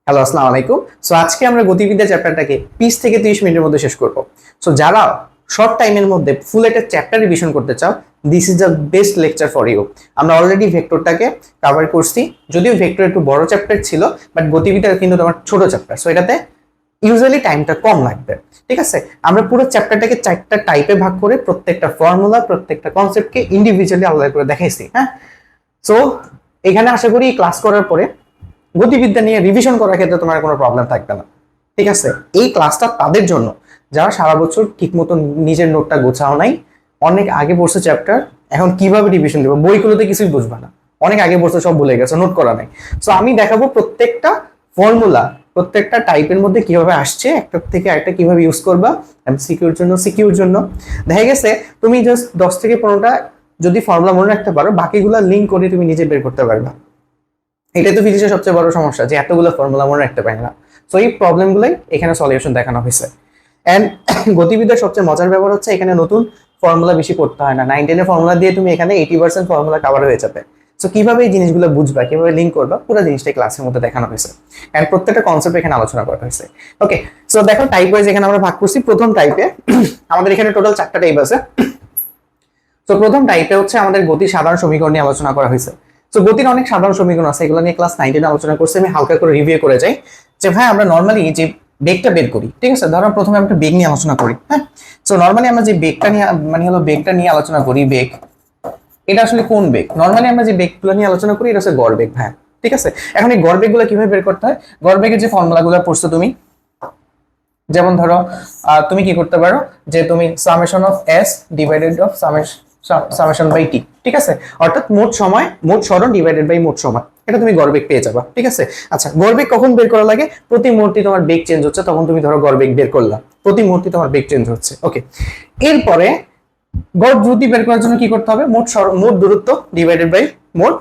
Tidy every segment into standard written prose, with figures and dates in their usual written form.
Hello, আসসালামু আলাইকুম। So আজকে আমরা গতিবিদ্যা চ্যাপ্টারটাকে 20 থেকে 30 মিনিটের মধ্যে শেষ করব। সো যারা শর্ট টাইমের মধ্যে ফুল একটা চ্যাপ্টার রিভিশন করতে চাও, this is the best lecture for you. আমরা অলরেডি ভেক্টরটাকে কভার করছি, যদিও ভেক্টর একটু বড় চ্যাপ্টার ছিল, বাট গতিবিদ্যা কিন্তু তোমার ছোট চ্যাপ্টার, সো এটাতে ইউজুয়ালি টাইমটা কম লাগবে। ঠিক আছে, আমরা পুরো চ্যাপ্টারটাকে 4টা টাইপে ভাগ করে প্রত্যেকটা ফর্মুলা, প্রত্যেকটা কনসেপ্টকে ইন্ডিভিজুয়ালি আলাদা করে দেখাইছি। হ্যাঁ, সো এখানে আশা করি ক্লাস করার পরে গতিবিদ্যা নিয়ে রিভিশন করার ক্ষেত্রে তোমার কোনো প্রবলেম থাকবে না। ঠিক আছে, এই ক্লাসটা তাদের জন্য যারা সারা বছর ঠিক মতো নিজের নোটটা গোছাও নাই, অনেক আগে পড়ছে চ্যাপ্টার, এখন কিভাবে রিভিশন দেবো, বইগুলোতে কিছুই বুঝবে না, অনেক আগে পড়ছে, সব ভুলে গেছে, নোট করা নাই। সো আমি দেখাবো প্রত্যেকটা ফর্মুলা, প্রত্যেকটা টাইপের মধ্যে কিভাবে আসছে, একটা থেকে একটা কিভাবে ইউজ করবা, সিকিউর জন্য দেখা গেছে তুমি জাস্ট 10 থেকে 15টা যদি ফর্মুলা মনে রাখতে পারো, বাকিগুলো লিঙ্ক করে তুমি নিজে বের করতে পারবা। এটাই তো ফিজিক্সের সবচেয়ে বড় সমস্যা, যে এতগুলো ফর্মুলা মনে রাখতে পারি না। সো এই প্রবলেমগুলোই এখানে সলিউশন দেখানো হয়েছে। অ্যান্ড গতিবিদ্যার সবচেয়ে মজার ব্যাপার হচ্ছে এখানে নতুন ফর্মুলা বেশি পড়তে হয় না। 9-10 এর ফর্মুলা দিয়ে তুমি এখানে 80% ফর্মুলা কভার হয়ে যাবে। সো কিভাবে এই জিনিসগুলো বুঝবা, কিভাবে লিঙ্ক করবা, পুরো জিনিসটাই ক্লাসের মধ্যে দেখানো হয়েছে। অ্যান্ড প্রত্যেকটা কনসেপ্ট এখানে আলোচনা করা হয়েছে। ওকে, সো দেখো টাইপ ওয়াইজ এখানে আমরা ভাগ করছি। প্রথম টাইপে আমাদের এখানে টোটাল 4টা টাইপ আছে। সো প্রথম টাইপে হচ্ছে আমাদের গতির সাধারণ সমীকরণ নিয়ে আলোচনা করা হয়েছে। তো গতির অনেক সাধারণ সমীকরণ আছে, এগুলো নিয়ে ক্লাস 9-10 আলোচনা করছি। আমি হালকা করে রিভিউ করে যাই যে ভাই আমরা নর্মালি যে বেগটা বের করি, ঠিক আছে, ধরো প্রথমে আমরা বেগ নিয়ে আলোচনা করি। হ্যাঁ, সো নর্মালি আমরা যে বেগটা নিয়ে বেগটা নিয়ে আলোচনা করি, বেগ এটা আসলে কোন বেগ? নর্মালি আমরা যে বেগগুলো নিয়ে আলোচনা করি এটা হচ্ছে গড় বেগ। হ্যাঁ, ঠিক আছে, এখন এই গড় বেগগুলো কিভাবে বের করতে হয়? গড় বেগের যে ফর্মুলাগুলো পড়ছো তুমি, যেমন ধরো তুমি কি করতে পারো যে তুমি summation of S divided of summation by T, ঠিক আছে, অর্থাৎ মোট সময়, মোট সরণ ডিভাইডেড বাই মোট সময়, এটা তুমি গড় বেগ পেয়ে যাবা। ঠিক আছে, আচ্ছা গড় বেগ কখন বের করা লাগে? প্রতি মুহূর্তে তোমার বেগ চেঞ্জ হচ্ছে, তখন তুমি ধরো গড় বেগ বের করলা, প্রতি মুহূর্তে তোমার বেগ চেঞ্জ হচ্ছে। ওকে, এরপরে গড় দ্রুতি বের করার জন্য কি করতে হবে? মোট দূরত্ব ডিভাইডেড বাই মোট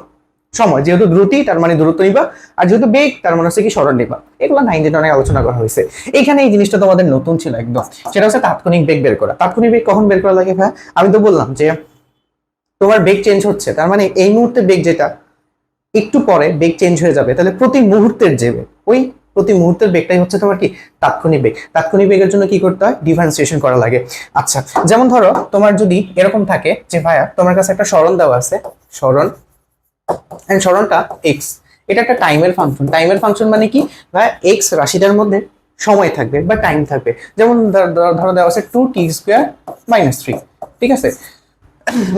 সময়, যেহেতু দ্রুতি তার মানে দূরত্ব নিবা, আর যেহেতু বেগ তার মানে হচ্ছে কি সরণ নিবা। এগুলো 9-10 অনেক আলোচনা করা হয়েছে। এইখানে এই জিনিসটা তোমাদের নতুন ছিল একদম, সেটা হচ্ছে তাৎক্ষণিক বেগ বের করা। তাৎক্ষণিক বেগ কখন বের করা লাগে? ভাই আমি তো বললাম যে তোমার বেগ চেঞ্জ হচ্ছে, তার মানে এই মুহূর্তে বেগ যেটা, একটু পরে বেগ চেঞ্জ হয়ে যাবে, তাহলে প্রতি মুহূর্তের যে বেগ, ওই প্রতি মুহূর্তের বেগটাই হচ্ছে তোমার কি তাৎক্ষণিক বেগ। তাৎক্ষণিক বেগের জন্য কি করতে হয়? ডিফারেন্সিয়েশন করা লাগে। আচ্ছা, যেমন ধরো তোমার যদি এরকম থাকে যে ভাইয়া তোমার কাছে একটা সরণ দেওয়া আছে, সরণ, এন্ড সরণটা এক্স, এটা একটা টাইমের ফাংশন। টাইমের ফাংশন মানে কি ভাইয়া? এক্স রাশিটার মধ্যে সময় থাকবে বা টাইম থাকবে। যেমন ধরো দেওয়া আছে 2t² - 3, ঠিক আছে,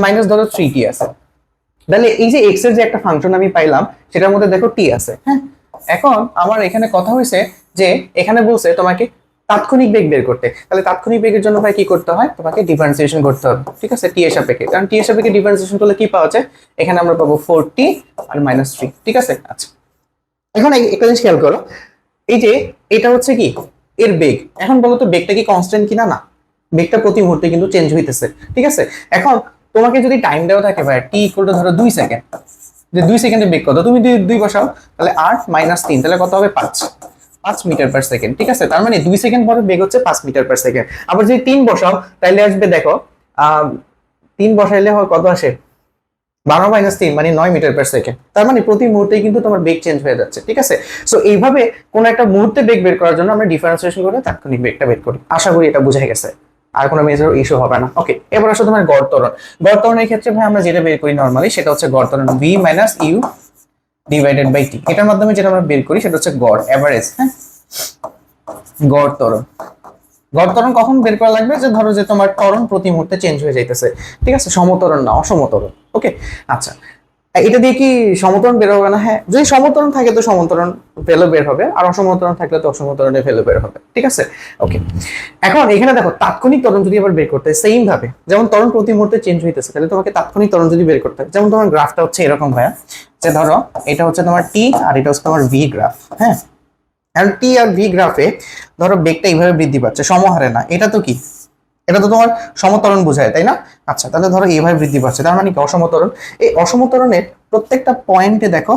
মাইনাস ধরো 3t আছে। তাহলে এই যে এক্স এর যে একটা ফাংশন আমি পাইলাম, সেটার মধ্যে দেখো টি আছে। হ্যাঁ, এখন আমার এখানে কথা হয়েছে যে এখানে বলছে তোমাকে তাৎক্ষণিক বেগ বের করতে, তাহলে তাৎক্ষণিক বেগের জন্য ভাই কি করতে হয়? তোমাকে ডিফারেন্সিয়েশন করতে হবে। ঠিক আছে, টি এর সাপেক্ষে, কারণ টি এর সাপেক্ষে ডিফারেন্সিয়েশন করলে কি পাওয়া যায়? এখানে আমরা পাবো 4t আর -3। ঠিক আছে, আচ্ছা এখন একটা জিনিস খেয়াল করো, এই যে এটা হচ্ছে কি এর বেগ। এখন বলো তো বেগটা কি কনস্ট্যান্ট কিনা? না, বেগটা প্রতি মুহূর্তে কিন্তু চেঞ্জ হইতেছে। ঠিক আছে, এখন তোমাকে যদি টাইম দেওয়া থাকে ভাই টি ইকুয়াল টু ধরো 2 সেকেন্ড, যে 2 সেকেন্ডে বেগ কত, তুমি 2 বসাও, তাহলে 8 - 3, তাহলে কত হবে? 5 মিটার পার সেকেন্ড। ঠিক আছে, তার মানে 2 সেকেন্ড পরে বেগ হচ্ছে 5 মিটার পার সেকেন্ড। আবার যদি 3 বসাও তাহলে আসবে দেখো 3 বসাইলে কত আসে? 12 - 3 মানে 9 মিটার পার সেকেন্ড। তার মানে প্রতি মুহূর্তেই কিন্তু তোমার বেগ চেঞ্জ হয়ে যাচ্ছে। ঠিক আছে, সো এইভাবে কোন একটা মুহূর্তে বেগ বের করার জন্য আমরা ডিফারেন্সিয়েশন করে তাৎক্ষণিক বেগটা বের করি। আশা করি এটা বুঝে গেছে, আর কোনো মেজর ইস্যু হবে না। ওকে, এবার আসলে তোমার গড় ত্বরণ। গড় ত্বরণের ক্ষেত্রে ভাই আমরা যেটা বের করি নরমালি, সেটা হচ্ছে গড় ত্বরণ v - u ডিভাইডেড বাই টি। এটার মাধ্যমে যেটা আমরা বের করি সেটা হচ্ছে গড়, এভারেজ। হ্যাঁ, গড় ত্বরণ। গড় ত্বরণ কখন বের করা লাগবে? যে ধরো যে তোমার ত্বরণ প্রতি মুহূর্তে চেঞ্জ হয়ে যাইতেছে। ঠিক আছে, সমত্বরণ না, অসমত্বরণ। ওকে, আচ্ছা এটা দিয়ে কি সমত্বরণ বের হবে না? হ্যাঁ, যদি সমত্বরণ থাকে তো সমত্বরণ ভ্যালু বের হবে, আর অসমত্বরণ থাকলে তো অসমত্বরণের ভ্যালু বের হবে। ঠিক আছে, ওকে, এখন এখানে দেখো তাৎক্ষণিক ত্বরণ যদি আবার বের করতে সেম ভাবে, যেমন ত্বরণ প্রতি মুহূর্তে চেঞ্জ হইতেছে, তাহলে তোমাকে তাৎক্ষণিক ত্বরণ যদি বের করতে হয়, যেমন তোমার গ্রাফটা হচ্ছে এরকম ভাইয়া, যে ধরো এটা হচ্ছে তোমার টি আর এটা হচ্ছে তোমার ভি গ্রাফ। হ্যাঁ, এখন টি আর ভি গ্রাফে ধরো বেগটা এইভাবে বৃদ্ধি পাচ্ছে সমহারে, না এটা তো কি, এটা তো তোমার সমত্বরণ বোঝায়, তাই না? আচ্ছা, তাহলে ধরো এইভাবে বৃদ্ধি পাচ্ছে, তার মানে কি অসমত্বরণ। এই অসমত্বরণের প্রত্যেকটা পয়েন্টে দেখো,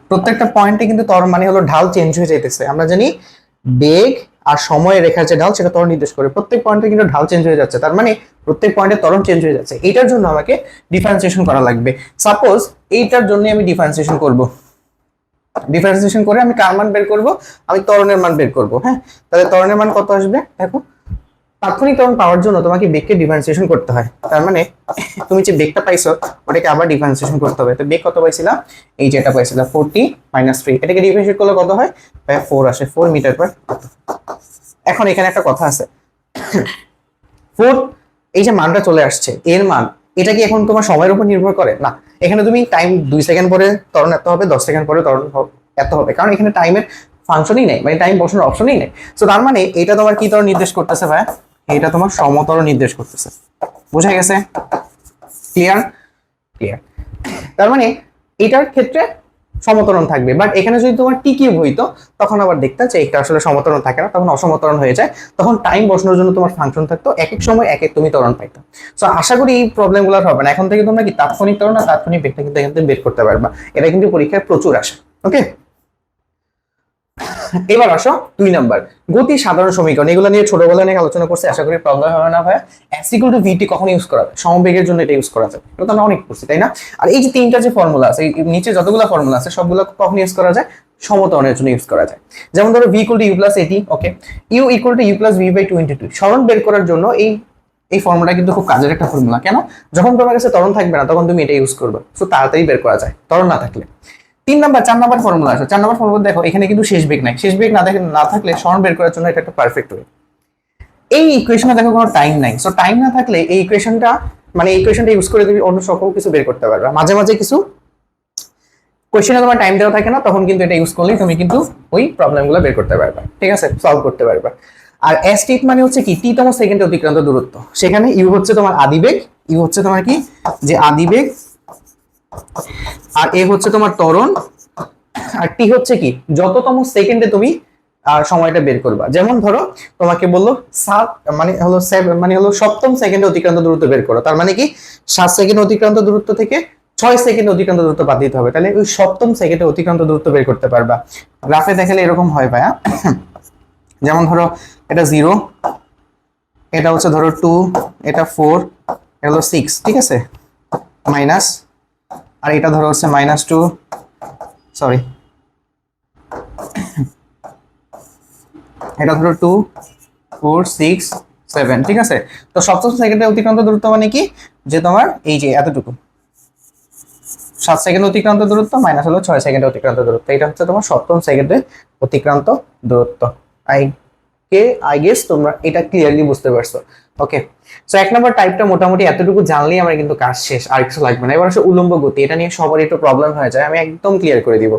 প্রত্যেকটা পয়েন্টে কিন্তু ত্বরণ মানে হলো ঢাল চেঞ্জ হয়ে যাইতেছে। আমরা জানি বেগ আর সময়ের রেখার যে ঢাল সেটা ত্বরণ নির্দেশ করে, প্রত্যেক পয়েন্টে কিন্তু ঢাল চেঞ্জ হয়ে যাচ্ছে, তার মানে প্রত্যেক পয়েন্টে ত্বরণ চেঞ্জ হয়ে যাচ্ছে। এটার জন্য আমাকে ডিফারেন্সিয়েশন করা লাগবে। সাপোজ এইটার জন্য আমি ডিফারেন্সিয়েশন করব, ডিফারেন্সিয়েশন করে আমি কার মান বের করব, আমি ত্বরণের মান বের করব। হ্যাঁ, তাহলে ত্বরণের মান কত আসবে দেখো, তাৎক্ষণিক ত্বরণ পাওয়ার জন্য তোমাকে বেগকে ডিফারেন্সিয়েশন করতে হয়, তার মানে তুমি যে বেগটা পাইছো ওটাকে আবার ডিফারেন্সিয়েশন করতে হবে। তো বেগ কত পাইছিলা, এই যেটা পাইছিলা 40 - 3, এটাকে ডিফারেন্সিয়েট করলে কত হয়, 4 আসে, 4 মিটার পার। এখন এখানে একটা কথা আছে, 4 এই যে মানটা চলে আসছে এর মান, এটা কি এখন তোমার সময়ের উপর নির্ভর করে না, এখানে তুমি টাইম 2 সেকেন্ড পরে ত্বরণ এত হবে, 10 সেকেন্ড পরে ত্বরণ এত হবে, কারণ এখানে টাইমের ফাংশনই নেই, মানে টাইম বসানোর অপশনই নেই। সো তার মানে এটা তোমার কি ত্বরণ নির্দেশ করতেছে ভাই, এটা তোমার সমত্বরণ নির্দেশ করতেছে। বোঝা গেছে? ক্লিয়ার? ক্লিয়ার। তার মানে এটার ক্ষেত্রে সমত্বরণ থাকবে, বাট এখানে যদি তোমার টি কিউব হইতো তখন আবার দেখতে যে এটা আসলে সমত্বরণ থাকে না, তখন অসমত্বরণ হয়ে যায়, তখন টাইম বসানোর জন্য তোমার ফাংশন থাকতো, এক এক সময় এক এক তুমি ত্বরণ পাইতো। সো আশা করি এই প্রবলেমগুলো হবে না, এখন থেকে তোমরা কি তাৎক্ষণিক ত্বরণ আর তাৎক্ষণিক বেগটা কিন্তু এখান থেকে বের করতে পারবা, এটা কিন্তু পরীক্ষায় প্রচুর আসে। ওকে, এবার আসো 2 নাম্বার, গতি সাধারণ সমীকরণ। এগুলো নিয়ে ছোটবেলা নিয়ে আলোচনা করছি, আশা করি প্রবলেম হবে না ভাই। s = vt কখন ইউজ করা যায়, সমবেগের জন্য এটা ইউজ করা যায়, এটা তো আমরা অনেক করছি তাই না। আর এই যে তিনটা যে ফর্মুলা আছে, এই নিচে যতগুলো ফর্মুলা আছে সবগুলো কখন ইউজ করা যায়, সমত্বরণের জন্য ইউজ করা যায়। যেমন ধরো v = u + at, okay, u = u + v / 2 × 2। সরণ বের করার জন্য এই ফর্মুলা কিন্তু খুব কাজের একটা ফর্মুলা। কেন, যখন তোমার কাছে ত্বরণ থাকবে না তখন তুমি এটা ইউজ করবে, সো তাড়াতাড়ি বের করা যায় ত্বরণ না থাকলে। 4 নাম্বার ফর্মুলা আছে। 4 নাম্বার ফর্মুলা দেখো, এখানে কিন্তু শেষ বেগ নাই, শেষ বেগ না থাকলে সরণ বের করার জন্য এটা একটা পারফেক্ট ওয়ে। এই ইকুয়েশনে দেখো কোনো টাইম নাই, সো টাইম না থাকলে এই ইকুয়েশনটা ইউজ করে তুমি অন্য সকল কিছু বের করতে পারবে। মাঝে মাঝে কিছু কোশ্চেনে তোমার টাইম দেওয়া থাকে না, তখন কিন্তু এটা ইউজ করলে তুমি কিন্তু ওই প্রবলেমগুলো বের করতে পারবে, ঠিক আছে, সলভ করতে পারবে। আর s টি মানে হচ্ছে কি, টি তম সেকেন্ডে অতিক্রান্ত দূরত্ব, সেখানে ইউ হচ্ছে তোমার আদিবেগ, ইউ হচ্ছে তোমার কি যে আদিবেগ, আর এ হচ্ছে তোমার ত্বরণ, আর টি হচ্ছে কি যততম সেকেন্ডে তুমি সময়টা বের করবা। যেমন ধরো তোমাকে বললো 7 মানে হলো সপ্তম সেকেন্ডে অতিক্রান্ত দূরত্ব বের করো, তার মানে কি 7 সেকেন্ড অতিক্রান্ত দূরত্ব থেকে 6 সেকেন্ড অতিক্রান্ত দূরত্ব বাদ দিতে হবে, তাহলে ওই সপ্তম সেকেন্ডে অতিক্রান্ত দূরত্ব বের করতে পারবা। গ্রাফে দেখালে এরকম হয় ভাইয়া, যেমন ধরো এটা 0, এটা হচ্ছে ধরো 2, এটা 4, এটা হলো 6, ঠিক আছে, মাইনাস, আর এটা ধরো হচ্ছে -2, সরি এটা ধরো 2, 4, 6, 7, ঠিক আছে। তো সপ্তম সেকেন্ডে অতিক্রান্ত দূরত্ব মানে কি, যে তোমার এই যে এতটুকু 7 সেকেন্ড অতিক্রান্ত দূরত্ব মাইনাস হলো 6 সেকেন্ডে অতিক্রান্ত দূরত্ব, এটা হচ্ছে তোমার সপ্তম সেকেন্ডে অতিক্রান্ত দূরত্ব। আই গেস তোমরা এটা ক্লিয়ারলি বুঝতে পারছো। ওকে, সো 1 নম্বর টাইপটা মোটামুটি এতটুকু জানলেই আমার কিন্তু কাজ শেষ, আর কিছু লাগবে না। এবার আসলে উলম্ব গতি, এটা নিয়ে সবারই একটু প্রবলেম হয়ে যায়, আমি একদম ক্লিয়ার করে দিব।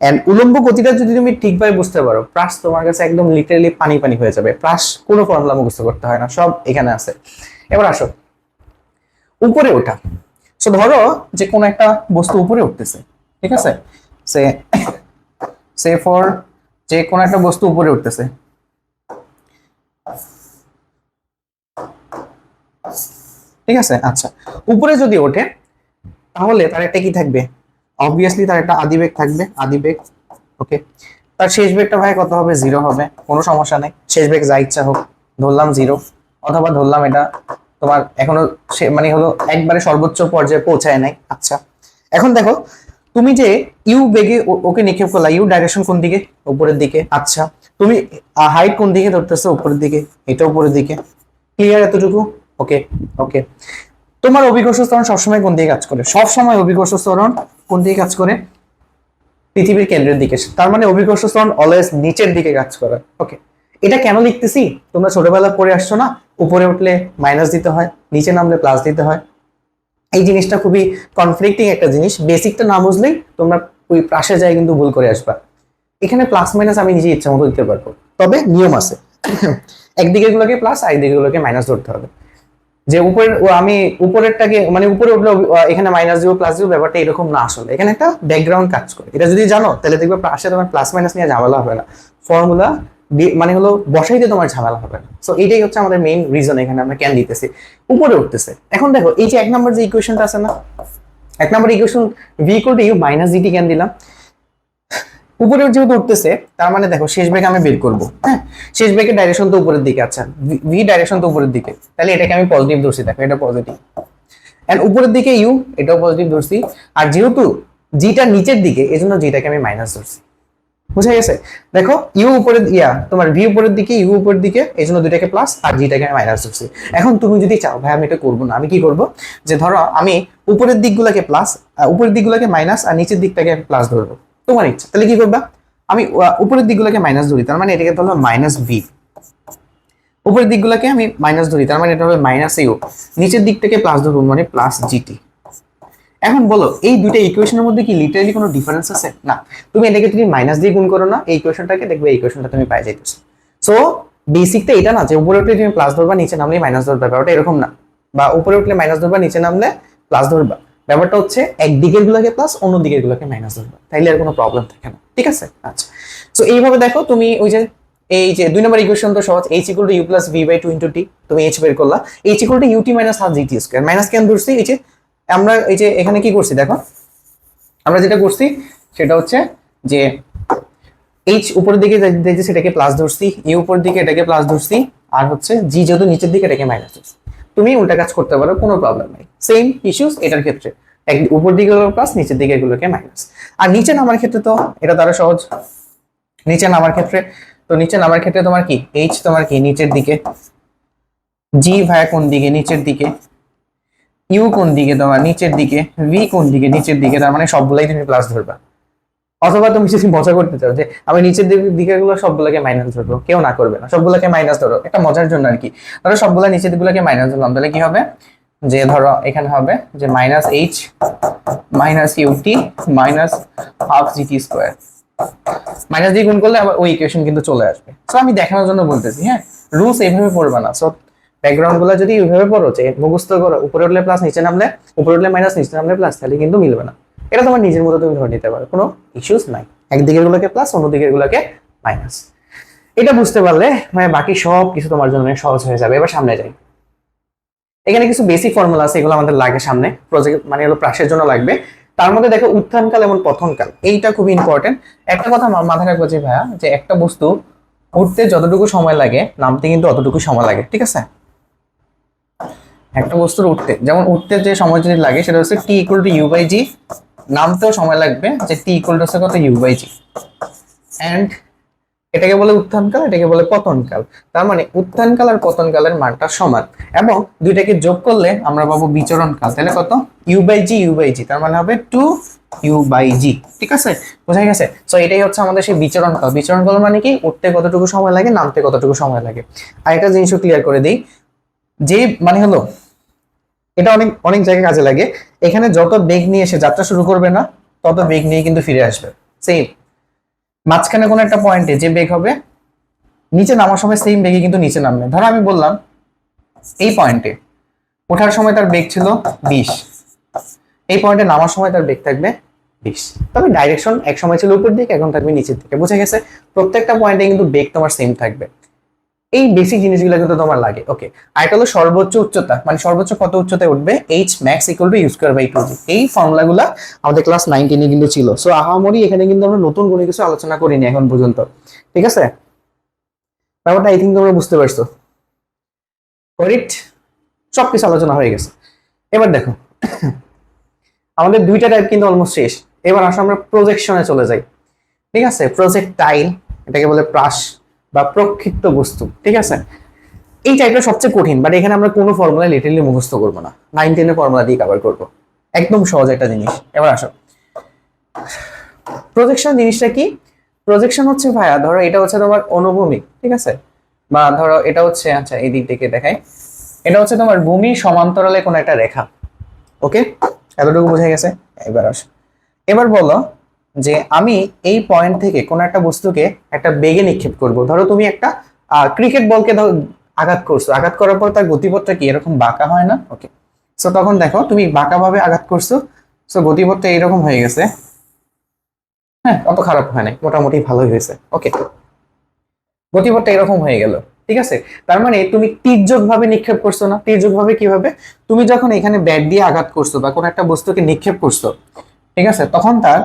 এন্ড উলম্ব গতিটা যদি তুমি ঠিকভাবে বুঝতে পারো, প্লাস তোমার কাছে একদম লিটারালি পানি পানি হয়ে যাবে, প্লাস কোনো ফর্মুলা মুখস্থ করতে হয় না, সব এখানে আছে। এবার আসো উপরে ওঠা। সো ধরো যে কোনো একটা বস্তু উপরে উঠতেছে, ঠিক আছে, সে ফর যে কোনো একটা বস্তু উপরে উঠতেছে, ঠিক আছে। আচ্ছা, উপরে যদি ওঠে তাহলে তার একটা কি থাকবে, অবভিয়াসলি তার একটা আদিবেগ থাকবে, আদিবেগ, ওকে। তার শেষ বেগটা ভাই কত হবে, 0 হবে, কোনো সমস্যা নেই, শেষ বেগ যা ইচ্ছা হোক, ধরলাম 0, অথবা ধরলাম এটা তোমার এখনো মানে হলো একবারে সর্বোচ্চ পর্যায়ে পৌঁছায় নাই। আচ্ছা, এখন দেখো তুমি যে ইউ বেগে ওকে নিক্ষেপ করলা, ইউ ডাইরেকশন কোন দিকে, উপরের দিকে। আচ্ছা, তুমি হাইট কোন দিকে ধরতেছো, উপরের দিকে, এটা উপরের দিকে, ক্লিয়ার এতটুকু? ওকে ওকে। তোমার অভিকর্ষ ত্বরণ সবসময় কোন দিকে কাজ করে, সবসময় অভিকর্ষ ত্বরণ কোন দিকে কাজ করে, পৃথিবীর কেন্দ্রের দিকে, তার মানে অভিকর্ষ ত্বরণ অলওয়েজ নিচের দিকে কাজ করে। ওকে, এটা কেন লিখতেছি, তোমরা ছোটবেলায় পড়ে আসছো না, উপরে উঠলে মাইনাস দিতে হয়, নিচে নামলে প্লাস দিতে হয়। এই জিনিসটা খুবই কনফ্লিক্টিং একটা জিনিস, বেসিকটা না বুঝলেই তোমরা ওই পাশে যায় কিন্তু ভুল করে আসবা। এখানে প্লাস মাইনাস আমি নিজে ইচ্ছা মতো দিতে পারবো, তবে নিয়ম আছে, একদিকে গুলোকে প্লাস আর একদিকে গুলোকে মাইনাস ধরতে হবে। যে উপরের আমি উপরেরটাকে মানে উপরে উঠলে এখানে মাইনাস দিব প্লাস দিব, ব্যাপারটা এরকম না, আসলে এখানে একটা ব্যাকগ্রাউন্ড কাজ করে। এটা যদি জানো তাহলে দেখবে পাশে তোমার প্লাস মাইনাস নিয়ে ঝামেলা হবে না, ফর্মুলা মানে হলো বসাইতে তোমার ঝামেলা হবে না। সো এইটাই হচ্ছে আমাদের মেইন রিজন, এখানে আমরা কেন দিতেছি উপরে উঠতেছে। এখন দেখো এই যে 1 নম্বর যে ইকুয়েশনটা আছে না, 1 নম্বর ইকুয়েশন v = u - dt কেন দিলাম, উপরে যেহেতু উঠতেছে তার মানে দেখো শেষ বেগ আমি বের করবো, হ্যাঁ, শেষ বেগের ডাইরেকশন তো উপরের দিকে। আচ্ছা, v ডাইরেকশন তো উপরের দিকে, তাহলে এটাকে আমি পজিটিভ ধরছি, দেখো এটা পজিটিভ, এন্ড উপরের দিকে u, এটাও পজিটিভ ধরছি। আর যেহেতু জিটা নিচের দিকে, এজন্য জিটাকে আমি মাইনাস ধরছি। বুঝা গেছে? দেখো ইউ উপরের তোমার ভি উপরের দিকে, ইউ উপরের দিকে, এই জন্য দুইটাকে প্লাস আর জিটাকে আমি মাইনাস ধরছি। এখন তুমি যদি চাও ভাই আমি এটা করবো না, আমি কি করব, যে ধরো আমি উপরের দিকগুলোকে প্লাস, উপরের দিকগুলোকে মাইনাস আর নিচের দিকটাকে আমি প্লাস ধরবো, তোমার ইচ্ছা। তাহলে কি করবা, আমি উপরের দিকগুলোকে মাইনাস ধরি, তার মানে এটাকে ধরো মাইনাস ভি। উপরের দিকগুলোকে আমি মাইনাস ধরি, তার মানে এটা হবে মাইনাস ইউ। নিচের দিকটাকে প্লাস ধরবো, মানে প্লাস জিটি। এখন বলো এই দুইটা ইকুয়েশনের মধ্যে কি লিটারালি কোনো ডিফারেন্স আছে? না। তুমি এটাকে তুমি মাইনাস দিয়ে গুণ করো না, এই ইকুয়েশনটাকে দেখবে এই ইকুয়েশনটা তুমি পাই যাইতেছো। সো বেসিকটা এটা না যে উপরে উঠলে তুমি প্লাস ধরবা, নিচে নামলে মাইনাস ধরবা, ব্যাপারটা এরকম না। বা উপরে উঠলে মাইনাস ধরবা, নিচে নামলে প্লাস ধরবা, ব্যাপারটা হচ্ছে এক দিকের গুলোকে প্লাস, অন্য দিকের গুলোকে মাইনাস ধরবা, তাইলে আর কোনো প্রবলেম থাকে না। ঠিক আছে? আচ্ছা, সো এইভাবে দেখো তুমি ওই যে এই যে 2 নম্বর ইকুয়েশন তো সহজ, h = u + v/2 * t, তুমি h বের করলা, h = ut - ½ gt²। মাইনাস কেন ধরছি, এই যে আমরা এই যে এখানে কি করছি দেখো, আমরা যেটা করছি সেটা হচ্ছে যে h উপরের দিকে যাইতেছে সেটাকে প্লাস ধরছি, u উপরের দিকে এটাকে প্লাস ধরছি, আর হচ্ছে g যেহেতু নিচের দিকে এটাকে মাইনাস ধরছি। তুমি উল্টা কাজ করতে পারো, কোনো প্রবলেম নাই। সেম ইস্যুস এটার ক্ষেত্রে, এক উপর দিকে হলো প্লাস, নিচের দিকে এগুলোকে মাইনাস। আর নিচে নামার ক্ষেত্রে তো এটা তারা সহজ। নিচে নামার ক্ষেত্রে তোমার কি h তোমার কি নিচের দিকে, g ভায়া কোন দিকে, নিচের দিকে, ইউ কোন দিকে তোমার নিচের দিকে, ভি কোন দিকে, নিচের দিকে, তার মানে সবগুলাই তুমি প্লাস ধরবা। অথবা তুমি যদি মজা করতে চাও যে আমি নিচের দিকে গুলো সবগুলোকে মাইনাস ধরবো, কেউ না করবে না, সবগুলোকে মাইনাস ধরো, একটা মজার জন্য আর কি। ধরো সবগুলা নিচের দিকগুলোকে মাইনাস ধরলাম, তাহলে কি হবে, যে ধরো এখানে হবে যে minus H minus UT minus half GT square. Minus দিয়ে গুণ করলে আবার ওই ইকুয়েশন কিন্তু চলে আসবে। সো আমি দেখানোর জন্য বলতেছি, হ্যাঁ, রুলস এইভাবে পড়বা না। সো ব্যাকগ্রাউন্ড গুলো যদি এইভাবে পড়ো যে মুখস্থ করো, উপরে উঠলে প্লাস, নিচে নামলে, উপরে উঠলে মাইনাস, নিচে নামলে প্লাস, তাহলে কিন্তু মিলবে না। এটা তোমার নিজের মতো তুমি ধরে নিতে পারো, কোনো ইস্যুস নাই। একদিকের গুলোকে প্লাস, অন্য দিকের গুলোকে মাইনাস। এটা বুঝতে পারলে মানে বাকি সব কিছু তোমার জন্য সহজ হয়ে যাবে। এবার সামনে যাই। এখানে কিছু বেসিক ফর্মুলা আছে, এগুলো আমাদের লাগে সামনে, প্রজেক্ট মানে হলো প্রাসের জন্য লাগবে। তার মধ্যে দেখো উত্থানকাল এবং পতনকাল, এইটা খুব ইম্পর্টেন্ট। একটা কথা মাথায় রাখবো যে ভাইয়া, যে একটা বস্তু উঠতে যতটুকু সময় লাগে নামতে কিন্তু অতটুকু সময় লাগে। ঠিক আছে? একটা বস্তুর উঠতে, যেমন উঠতে যে সময় যদি লাগে সেটা হচ্ছে t = u/g, নামতেও সময় লাগবে যে t = কত u/g। এন্ড এটাকে বলে উত্থানকাল, এটাকে বলে পতনকাল। তার মানে উত্থানকাল আর পতনকালের মানটা সমান, এবং দুইটাকে যোগ করলে আমরা পাবো বিচরণকাল। তাহলে কত, u/g, তার মানে হবে 2u/g। ঠিক আছে? বোঝা গেছে? সো এটাই হচ্ছে আমাদের সেই বিচরণকাল। বিচরণকাল মানে কি, উঠতে কতটুকু সময় লাগে, নামতে কতটুকু সময় লাগে। আর একটা জিনিসও ক্লিয়ার করে দিই, যে মানে হলো এটা অনেক অনেক জায়গায় কাজে লাগে। এখানে যত বেগ নিয়ে এসে যাত্রা শুরু করবে না, তত বেগ নিয়ে কিন্তু ফিরে আসবে। সেম মাঝখানে কোনো একটা পয়েন্টে যে বেগ হবে, নিচে নামার সময় সেম বেগে কিন্তু নিচে নামবে। ধরো আমি বললাম এই পয়েন্টে ওঠার সময় তার বেগ ছিল 20, এই পয়েন্টে নামার সময় তার বেগ থাকবে 20, তবে ডাইরেকশন এক সময় ছিল উপর দিকে, এখন থাকবে নিচের দিকে। বুঝা গেছে? প্রত্যেকটা পয়েন্টে কিন্তু বেগ তোমার সেম থাকবে। এই বেসিক জিনিসগুলো কিন্তু তোমার লাগে। ওকে, আর এটা হলো সর্বোচ্চ উচ্চতা, মানে সর্বোচ্চ কত উচ্চতায় উঠবে, h max = u²/2g। এই ফর্মুলাগুলো আমাদের ক্লাস 9-10 কিন্তু ছিল। সো আহামরি এখানে কিন্তু আমরা নতুন কোনো কিছু আলোচনা করিনি এখন পর্যন্ত। ঠিক আছে? ব্যাপারটা আই থিঙ্ক তোমরা বুঝতে পারছো। করেক্ট? সবকিছু আলোচনা হয়ে গেছে। এবার দেখো আমাদের দুইটা টাইপ কিন্তু অলমোস্ট শেষ। এবার আসো আমরা প্রজেকশনে চলে যাই। ঠিক আছে? প্রজেক্টাইল, এটাকে বলে প্রাস বা প্রক্ষিপ্ত বস্তু। ঠিক আছে? এই টাইপটা সবচেয়ে কঠিন, বাট এখানে আমরা কোনো ফর্মুলা লিটারালি মুখস্থ করবো না, 9-10 ফর্মুলা দিয়ে কভার করবো। একদম সহজ একটা জিনিস। এবার আসো প্রজেকশন জিনিসটা কি। প্রজেকশন হচ্ছে ভাইয়া, ধরো এটা হচ্ছে তোমার অনুভূমিক, ঠিক আছে, বা ধরো এটা হচ্ছে, আচ্ছা এই দিক থেকে দেখাই, এটা হচ্ছে তোমার ভূমির সমান্তরালে কোনো একটা রেখা। ওকে, এতটুকু বোঝা গেছে? এবার আসো, এবার বলো যে আমি এই পয়েন্ট থেকে কোনো একটা বস্তুকে একটা বেগে নিক্ষেপ করব। ধরো তুমি একটা ক্রিকেট বলকে আঘাত করছো, আঘাত করার পর তার গতিপথটা কি এরকম বাঁকা হয় না? ওকে, সো তখন দেখো তুমি বাঁকা ভাবে আঘাত করছো, সো গতিপথটা এরকম হয়ে গেছে। হ্যাঁ, অত খারাপ হয় নাই, মোটামুটি ভালোই হয়েছে। ওকে, গতিপথটা এরকম হয়ে গেল। ঠিক আছে? তার মানে তুমি তির্যক ভাবে নিক্ষেপ করছো না? তির্যক ভাবে কিভাবে, তুমি যখন এখানে ব্যাট দিয়ে আঘাত করছো বা কোনো একটা বস্তুকে নিক্ষেপ করছো, ঠিক আছে, তখন তার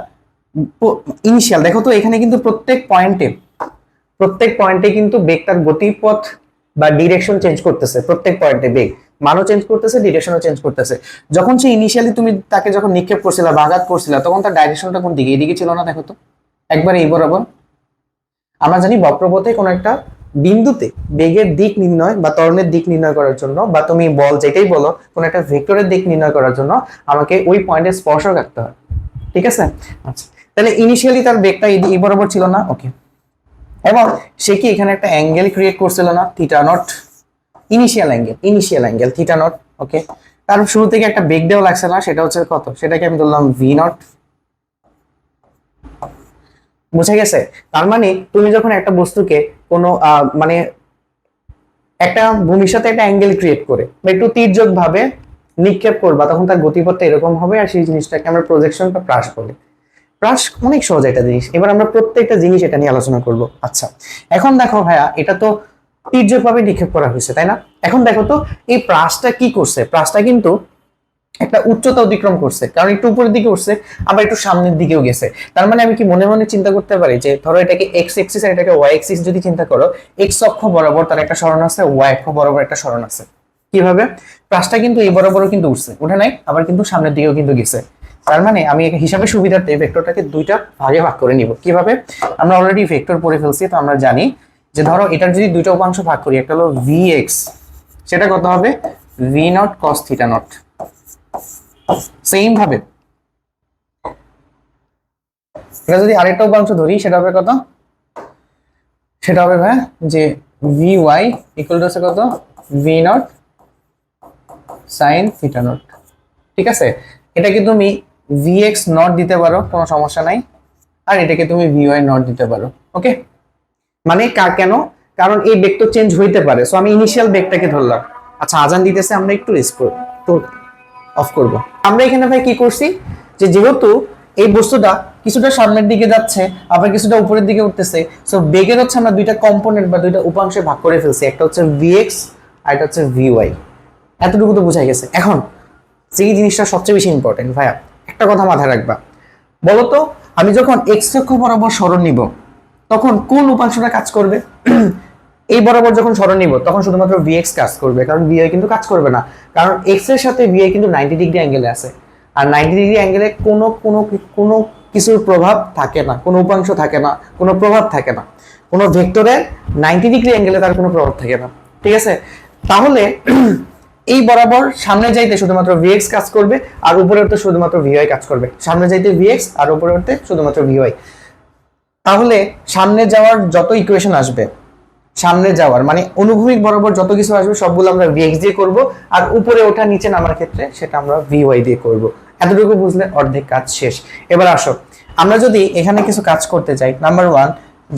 ইনিশিয়াল দেখো তো এখানে কিন্তু প্রত্যেক পয়েন্টে কিন্তু বেগ তার গতিপথ বা ডিরেকশন চেঞ্জ করতেছে প্রত্যেক পয়েন্টে বেগ। মানও চেঞ্জ করতেছে, ডিরেকশনও চেঞ্জ করতেছে। যখন সে ইনিশিয়ালি তুমি তাকে যখন নিক্ষেপ করছিলা বা আঘাত করছিলা তখন তার ডাইরেকশনটা কোন দিকে? এদিকে ছিল না, দেখো তো একবার এই বরাবর। আমরা জানি বক্রপথে কোনো একটা বিন্দুতে বেগের দিক নির্ণয় বা ত্বরণের দিক নির্ণয় করার জন্য, বা তুমি বল যেটাই বলো, কোনো একটা ভেক্টরের দিক নির্ণয় করার জন্য আমাকে ওই পয়েন্টে স্পর্শক রাখতে হয়, ঠিক আছে? আচ্ছা, তাহলে ইনিশিয়ালি তার বেগটা এই বরাবর ছিল না, ওকে। এবং সে কি এখানে একটা অ্যাঙ্গেল ক্রিয়েট করছিল না, theta naught, initial angle theta naught, okay. তার শুরু থেকে একটা বেগ দেওয়া লাগছে না, সেটা হচ্ছে কত? সেটাকে আমি ধরলাম ভি নট। বুঝে গেছে? তার মানে তুমি যখন একটা বস্তুকে কোনো মানে একটা ভূমির সাথে একটা অ্যাঙ্গেল ক্রিয়েট করে বা একটু তির্যক ভাবে নিক্ষেপ করবা, তখন তার গতিপথটা এরকম হবে, আর সেই জিনিসটাকে আমরা প্রজেকশন বা প্রাস বলি। প্রাস অনেক সহজ একটা জিনিস। এবার আমরা প্রত্যেকটা জিনিস এটা নিয়ে আলোচনা করব। আচ্ছা, এখন দেখো ভাইয়া, এটা তো তির্যক ভাবে নিক্ষেপ করা হয়েছে, তাই না? এখন দেখো তো এই প্রাসটা কি করছে? প্রাসটা কিন্তু একটা উচ্চতা অতিক্রম করছে, কারণ একটু উপরের দিকে উঠছে, আবার একটু সামনের দিকেও গেছে। তার মানে আমি কি মনে মনে চিন্তা করতে পারি যে ধরো এটাকে এক্স এক্সিস আর এটাকে ওয়াই এক্সিস যদি চিন্তা করো, এক্স অক্ষ বরাবর তার একটা সরণ আছে, ওয়াই অক্ষ বরাবর একটা সরণ আছে। কিভাবে? প্রাসটা কিন্তু এই বরাবরও কিন্তু উঠছে, উঠে নাই, আবার কিন্তু সামনের দিকেও কিন্তু গেছে। তার মানে আমি হিসাবে সুবিধার্থে ভেক্টরটাকে দুইটা ভাগে ভাগ করে নিব। কিভাবে? আমরা অলরেডি ভেক্টর পড়ে ফেলছি, তো আমরা জানি যে ধরো এটার যদি দুইটা উপাংশ ভাগ করি, একটা হলো ভি এক্স, সেটা কত হবে? V naught cos theta not. Same ভাবে এটা যদি আরেকটা উপাংশ ধরি, সেটা হবে কত? সেটা হবে ভাই যে ভি ওয়াই ইকুয়াল টু কত? V naught sine theta not. ঠিক আছে, এটাকে তুমি ভি এক্স নট দিতে পারো, কোনো সমস্যা নাই, আর এটাকে তুমি ভি ওয়াই নট দিতে পারো, ওকে। মানে কেন? কারণ এই বেগ তো চেঞ্জ হইতে পারে, সো আমি ইনিশিয়াল বেগটাকে ধরলাম। আচ্ছা, আজান দিতেছে, আমরা একটু অফ করব। আমরা এখানে ভাই কি করছি, যে যেহেতু এই বস্তুটা কিছুটা সামনের দিকে যাচ্ছে, আবার কিছুটা উপরের দিকে উঠতেছে, সো বেগের হচ্ছে আমরা দুইটা কম্পোনেন্ট বা দুইটা উপাংশে ভাগ করে ফেলছি, একটা হচ্ছে ভিএক্স আর একটা হচ্ছে ভিওয়াই। এতটুকু তো বোঝা গেছে। এখন যেই জিনিসটা সবচেয়ে বেশি ইম্পর্টেন্ট ভাইয়া, একটা কথা মাথায় রাখবা, বলতো আমি যখন এক্স অক্ষ বরাবর সরণ নিব তখন কোন উপাংশটা কাজ করবে? এই বরাবর যখন সরণ নিব তখন শুধুমাত্র ভিএক্স কাজ করবে, কারণ ভিআই কিন্তু কাজ করবে না, কারণ এক্স এর সাথে ভিআই কিন্তু 90 ডিগ্রি অ্যাঙ্গেলে আছে, আর 90 ডিগ্রি অ্যাঙ্গেলে কোনো কোনো কোনো কিছুর প্রভাব থাকে না, কোনো উপাংশ থাকে না, কোনো প্রভাব থাকে না, কোনো ভেক্টরের 90 ডিগ্রি অ্যাঙ্গেলে তার কোনো প্রভাব থাকে না, ঠিক আছে? তাহলে এই বরাবর সামনে যাইতে শুধুমাত্র ভিএক্স কাজ করবে, আর উপরে উঠতে শুধুমাত্র ভিওয়াই কাজ করবে। সামনে যাইতে ভিএক্স আর উপরে উঠতে শুধুমাত্র ভিওয়াই। তাহলে সামনে যাওয়ার যত ইকুয়েশন আসবে, সামনে যাওয়ার মানে অনুভূমিক বরাবর যত কিছু আসবে সবগুলো আমরা ভিএক্স দিয়ে করব, আর উপরে ওঠা নিচে নামার ক্ষেত্রে সেটা আমরা ভিওয়াই দিয়ে করব। এতটুকু বুঝলে অর্ধেক কাজ শেষ। এবার আসো, আমরা যদি এখানে কিছু কাজ করতে চাই, নাম্বার ওয়ান,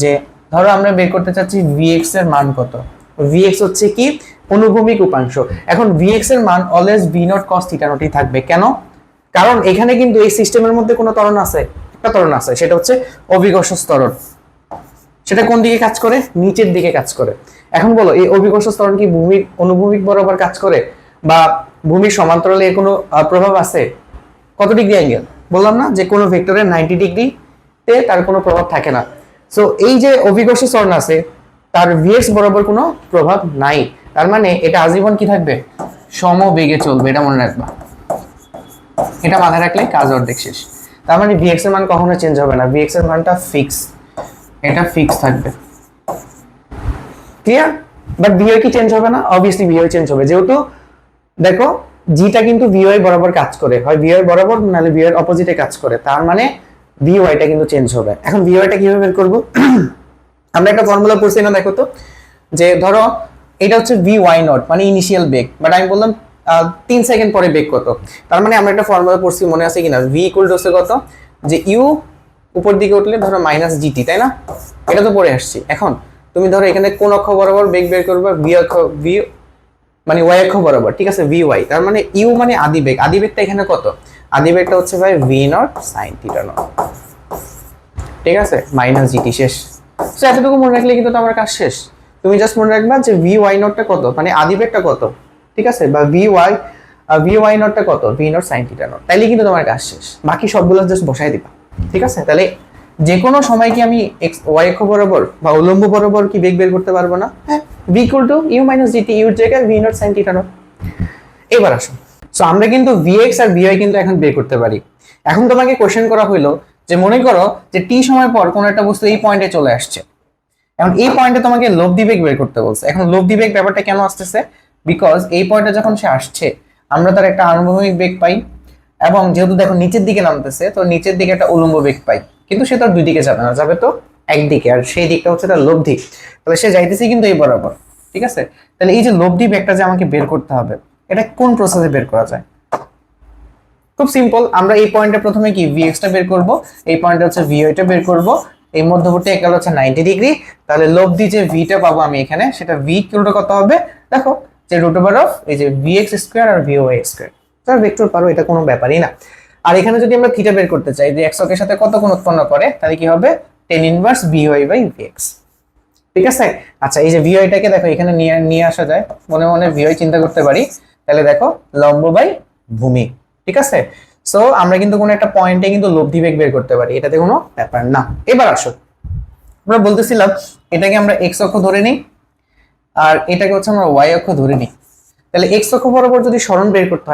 যে ধরো আমরা বের করতে চাচ্ছি ভিএক্স এর মান কত। ভিএক্স হচ্ছে কি? অনুভূমিক উপাংশ। এখন ভিএক্স এর মান always V naught cos theta নটই থাকবে। কেন? কারণ এখানে কিন্তু এই সিস্টেমের মধ্যে কোনো ত্বরণ আছে, একটা ত্বরণ আছে, সেটা হচ্ছে অভিকর্ষ ত্বরণ। সেটা কোন দিকে কাজ করে? নিচের দিকে কাজ করে। এখন বলো, এই অভিকর্ষ ত্বরণ কি ভূমির অনুভূমিক বরাবর কাজ করে, বা ভূমির সমান্তরালে এর কোনো প্রভাব আছে? কত ডিগ্রি অ্যাঙ্গেল বললাম না, যে কোনো ভেক্টরের 90 ডিগ্রিতে তার কোনো প্রভাব থাকে না। সো এই যে অভিকর্ষ ত্বরণ আছে, তার ভিএক্স বরাবর কোনো প্রভাব নাই। তার মানে এটা আজীবন কি থাকবে? সমবেগে চলবে, এটা মনে রাখবা। এটা মাথায় রাখলে কাজ অর্ধেক শেষ। তার মানে ভিএক্স এর মান কখনো চেঞ্জ হবে না, ভিএক্স এর মানটা ফিক্স, এটা ফিক্স থাকবে, ক্লিয়ার? বাট ভিওয়াই কি চেঞ্জ হবে না? অবভিয়াসলি ভিওয়াই চেঞ্জ হবে, যেহেতু দেখো জিটা কিন্তু ভিওয়াই বরাবর কাজ করে, হয় ভিওয়াই বরাবর নাহলে ভিওয়াই অপোজিটে কাজ করে, তার মানে ভিওয়াইটা কিন্তু চেঞ্জ হবে। এখন ভিওয়াইটা কিভাবে বের করব? আমরা একটা ফর্মুলা পড়ছি না, দেখো তো, যে ধরো এটা হচ্ছে ভি ওয়াই নট মানে ইনিশিয়াল বেগ, বাট আমি বললাম 3 সেকেন্ড পরে বেগ কত। তার মানে আমরা একটা ফর্মুলা পড়ছি, মনে আছে কিনা? ভি ইকুয়াল টু কত, যে ইউ উপর দিকে উঠলে ধরো মাইনাস জিটি, তাই না? এটা তো পড়ে আসছি। এখন তুমি ধরো এখানে কোন অক্ষ বরাবর বেগ বের করবে? ভি অক্ষ, ভি মানে ওয়াই অক্ষ বরাবর, ঠিক আছে? ভি ওয়াই, তার মানে ইউ মানে আদি বেগ। আদি বেগটা এখানে কত? আদি বেগটা হচ্ছে ভাই V naught sine theta not, ঠিক আছে? মাইনাস জিটি, শেষ। সো এতটুকু মনে রাখলে কিন্তু আমার কাজ শেষ। তুমি জাস্ট মনে রাখবা যে ভি ওয়াই নটটা কত, মানে আদি বেগটা কত, ঠিক আছে? বা ভি ওয়াই নটটা কত? V naught sine theta not. তাইলে কিন্তু তোমার কাজ শেষ, বাকি সবগুলো জাস্ট বসাই দিবা, ঠিক আছে? তাহলে যে কোনো সময় কি আমি এক্স ওয়াই অক্ষ বরাবর বা উলম্ব বরাবর কি বেগ বের করতে পারবো না? হ্যাঁ, V equal to U minus G T, ইউর জায়গায় V naught sine theta naught. এবার আসো, সো আমরা কিন্তু ভিএক্স আর ভিওয়াই কিন্তু এখন বের করতে পারি। এখন তোমাকে কোশ্চেন করা হইলো যে মনে করো যে টি সময় পর কোন একটা বস্তু এই পয়েন্টে চলে আসছে, এখন এই পয়েন্টে তোমাকে লব্ধি বেগ বের করতে বলছে। এখন লব্ধি বেগ ব্যাপারটা কেন আসতেছে, বিকজ এই পয়েন্টে যখন সে আসছে আমরা তার একটা আনুভূমিক বেগ পাই, এবং যেহেতু দেখো নিচের দিকে নামতেছে তো নিচের দিকে একটা উলম্ব বেগ পাই, কিন্তু সে তার দুই দিকে যাবে না, যাবে তো একদিকে, আর সেই দিকটা হচ্ছে তার লব্ধি। তাহলে সে যাইতেছে কিন্তু এই বরাবর, ঠিক আছে। তাহলে এই যে লব্ধি বেগটা যে আমাকে বের করতে হবে, এটা কোন প্রসেসে বের করা যায়? খুব সিম্পল, আমরা এই পয়েন্টে প্রথমে কি ভিএক্স টা বের করব, এই পয়েন্টে হচ্ছে ভিওয়াই টা বের করব, এই মধ্যবর্তী অ্যাঙ্গেল হচ্ছে 90 ডিগ্রি। তাহলে লব্ধি যে ভিটা পাবো আমি এখানে, সেটা ভি ইকুয়াল কত হবে, দেখো যে রুট ওভার অফ এই যে ভিএক্স স্কয়ার আর ভিওয়াই স্কয়ার, তার ভেক্টর পারো, এটা কোনো ব্যাপারই না। আর এখানে যদি আমরা থিটা বের করতে চাই যে এক্স অক্ষের সাথে কত কোণ উৎপন্ন করে, তাহলে কি হবে tan inverse VY by VX, ঠিক আছে। আচ্ছা, এই যে ভিওয়াইটাকে দেখো এখানে নিয়ে নিয়ে আসা যায়, মনে মনে ভিওয়াই চিন্তা করতে পারি, তাহলে দেখো লম্ব বাই ভূমি, ঠিক আছে। সো আমরা কিন্তু কোনো একটা পয়েন্টে কিন্তু লব্ধি বেগ বের করতে পারি, এটাতে কোনো ব্যাপার না। এবার আসো, আমরা বলতেছিলাম এটাকে আমরা এক্স অক্ষ ধরে নিই আর এটাকে হচ্ছে আমরা ওয়াই অক্ষ ধরে নিই। তাহলে এক্স অক্ষ বরাবর যদি সরণ বের করতে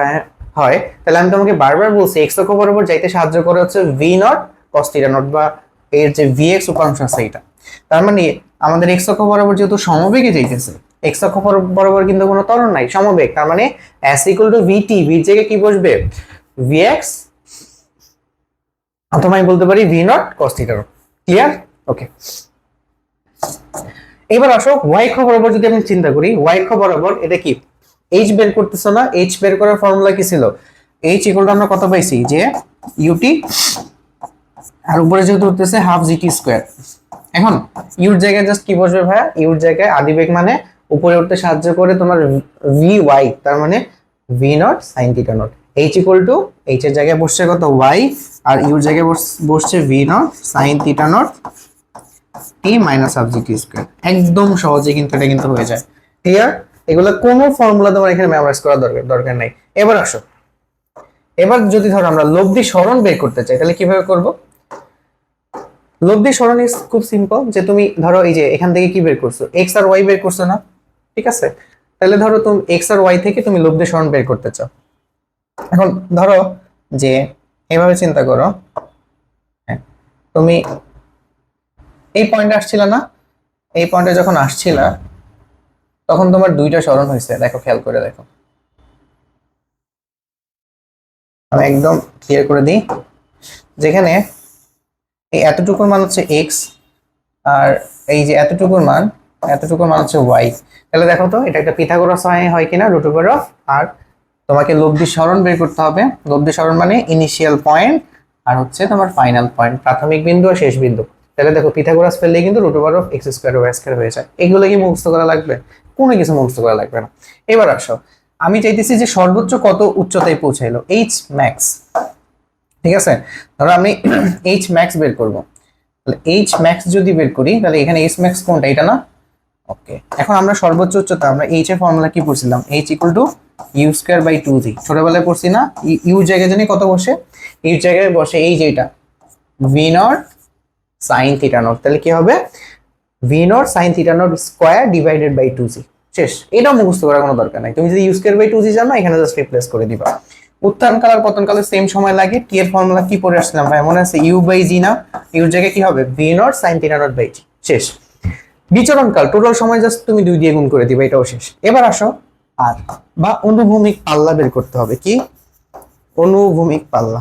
হয় তাহলে আমি তোমাকে বারবার বলছি এক্স অক্ষ বরাবর যাইতে সাহায্য করে হচ্ছে V naught cos theta not, বা এর যে ভিএক্স উপাংশ আছে এটা। তার মানে আমাদের এক্স অক্ষ বরাবর যেহেতু সমবেগে যাইতেছে, এক্স অক্ষ বরাবর কিন্তু কোনো ত্বরণ নাই, সমবেগ, তার মানে s ইকুয়াল টু ভিটি, ভির জায়গায় কি বসবে ভিএক্স, অথবা আমি বলতে পারি V naught cos theta naught. Clear? Okay, এবার আসো ওয়াই অক্ষ বরাবর যদি আমি চিন্তা করি, ওয়াই অক্ষ বরাবর এটা কি এইচ বের করতেছ না, এইচ বের করার ফর্মুলা কি ছিল, এইচ ইকুয়াল টু আমরা কত পাইছি যে ইউটি, আর উপরে যেহেতু হতেছে হাফ জিটি স্কয়ার। এখন ইউর জায়গায় জাস্ট কি বসবে ভাইয়া, ইউর জায়গায় আদিবেগ মানে উপরে উঠতে সাহায্য করে তোমার ভি ওয়াই, তার মানে V naught sine theta not. H equal to H এর জায়গায় বসছে কত ওয়াই, আর ইউর জায়গায় বসছে V naught sine theta naught টি মাইনাস হাফ জিটি স্কয়ার। একদম সহজে কিন্তু এটা কিন্তু হয়ে যায়। ক্লিয়ার? এগুলো কোনো ফর্মুলা তোমার এখানে মেমোরাইজ করার দরকার নাই। এবার আসো, এবার যদি ধরো আমরা লব্ধি সরণ বের করতে চাই তাহলে কিভাবে করব? লব্ধি সরণ ইজ খুব সিম্পল, যে তুমি ধরো এই যে এখান থেকে কি বের করছো, এক্স আর ওয়াই বের করছো না, ঠিক আছে। তাহলে ধরো তুমি এক্স আর ওয়াই থেকে তুমি লব্ধি সরণ বের করতে চাও। এখন ধরো যে এভাবে চিন্তা করো, তুমি এই পয়েন্টে আসছিলা না, এই পয়েন্টে যখন আসছিলা তখন তোমার দুইটা সরণ হয়েছে, দেখো খেয়াল করে দেখো, আমি একদম ক্লিয়ার করে দিই, যেখানে এই এতটুকুর মান হচ্ছে এক্স আর এই যে এতটুকুর মান হচ্ছে ওয়াই। তাহলে দেখো তো এটা একটা পিথাগোরাস হয় কিনা, রুট ওভার অফ, আর তোমাকে লব্ধি সরণ বের করতে হবে। লব্ধি সরণ মানে ইনিশিয়াল পয়েন্ট আর হচ্ছে তোমার ফাইনাল পয়েন্ট, প্রাথমিক বিন্দু আর শেষ বিন্দু। তাহলে দেখো পিথাগোরাস ফেললেই কিন্তু root over of X square Y square হয়ে যায়। এগুলো কি মুখস্থ করা লাগবে? কোনো কিছু মুখস্থ করা লাগবে না। এবার আসো, আমি চাইতেছি যে সর্বোচ্চ কত উচ্চতায় পৌঁছাইলো, এইচ ম্যাক্স, ঠিক আছে। ধরো আমি এইচ ম্যাক্স বের করব, তাহলে এইচ ম্যাক্স যদি বের করি তাহলে এখানে এইচ ম্যাক্স কোনটা, এটা না? ওকে, এখন আমরা সর্বোচ্চ উচ্চতা, আমরা এইচ এর ফর্মুলা কি পড়ছিলাম, H equal to U square by 2g, ছোটবেলায় পড়ছি না? ইউ জায়গায় জানি কত বসে, ইউ জায়গায় বসে এই যে এটা V naught sine theta naught, তাহলে কি হবে V naught sine theta naught square divided by 2g। শেষ, এটা মুখস্থ করার কোনো দরকার নাই, তুমি যদি ইউ স্কয়ার বাই 2g জানো এখানে জাস্ট রিপ্লেস করে দিবা। উত্থানকাল আর পতনকালে সেম সময় লাগে। টি এর ফর্মুলা কি পড়ে আসছিলাম ভাই, মনে আছে? ইউ বাই জি না? ইউর জায়গায় কি হবে V naught sine theta naught by G. শেষ। বিচরণকাল টোটাল সময় জাস্ট তুমি 2 দিয়ে গুণ করে দিবে, এটাও শেষ। এবার আসো আর বা অনুভূমিক পাল্লা বের করতে হবে। কি অনুভূমিক পাল্লা?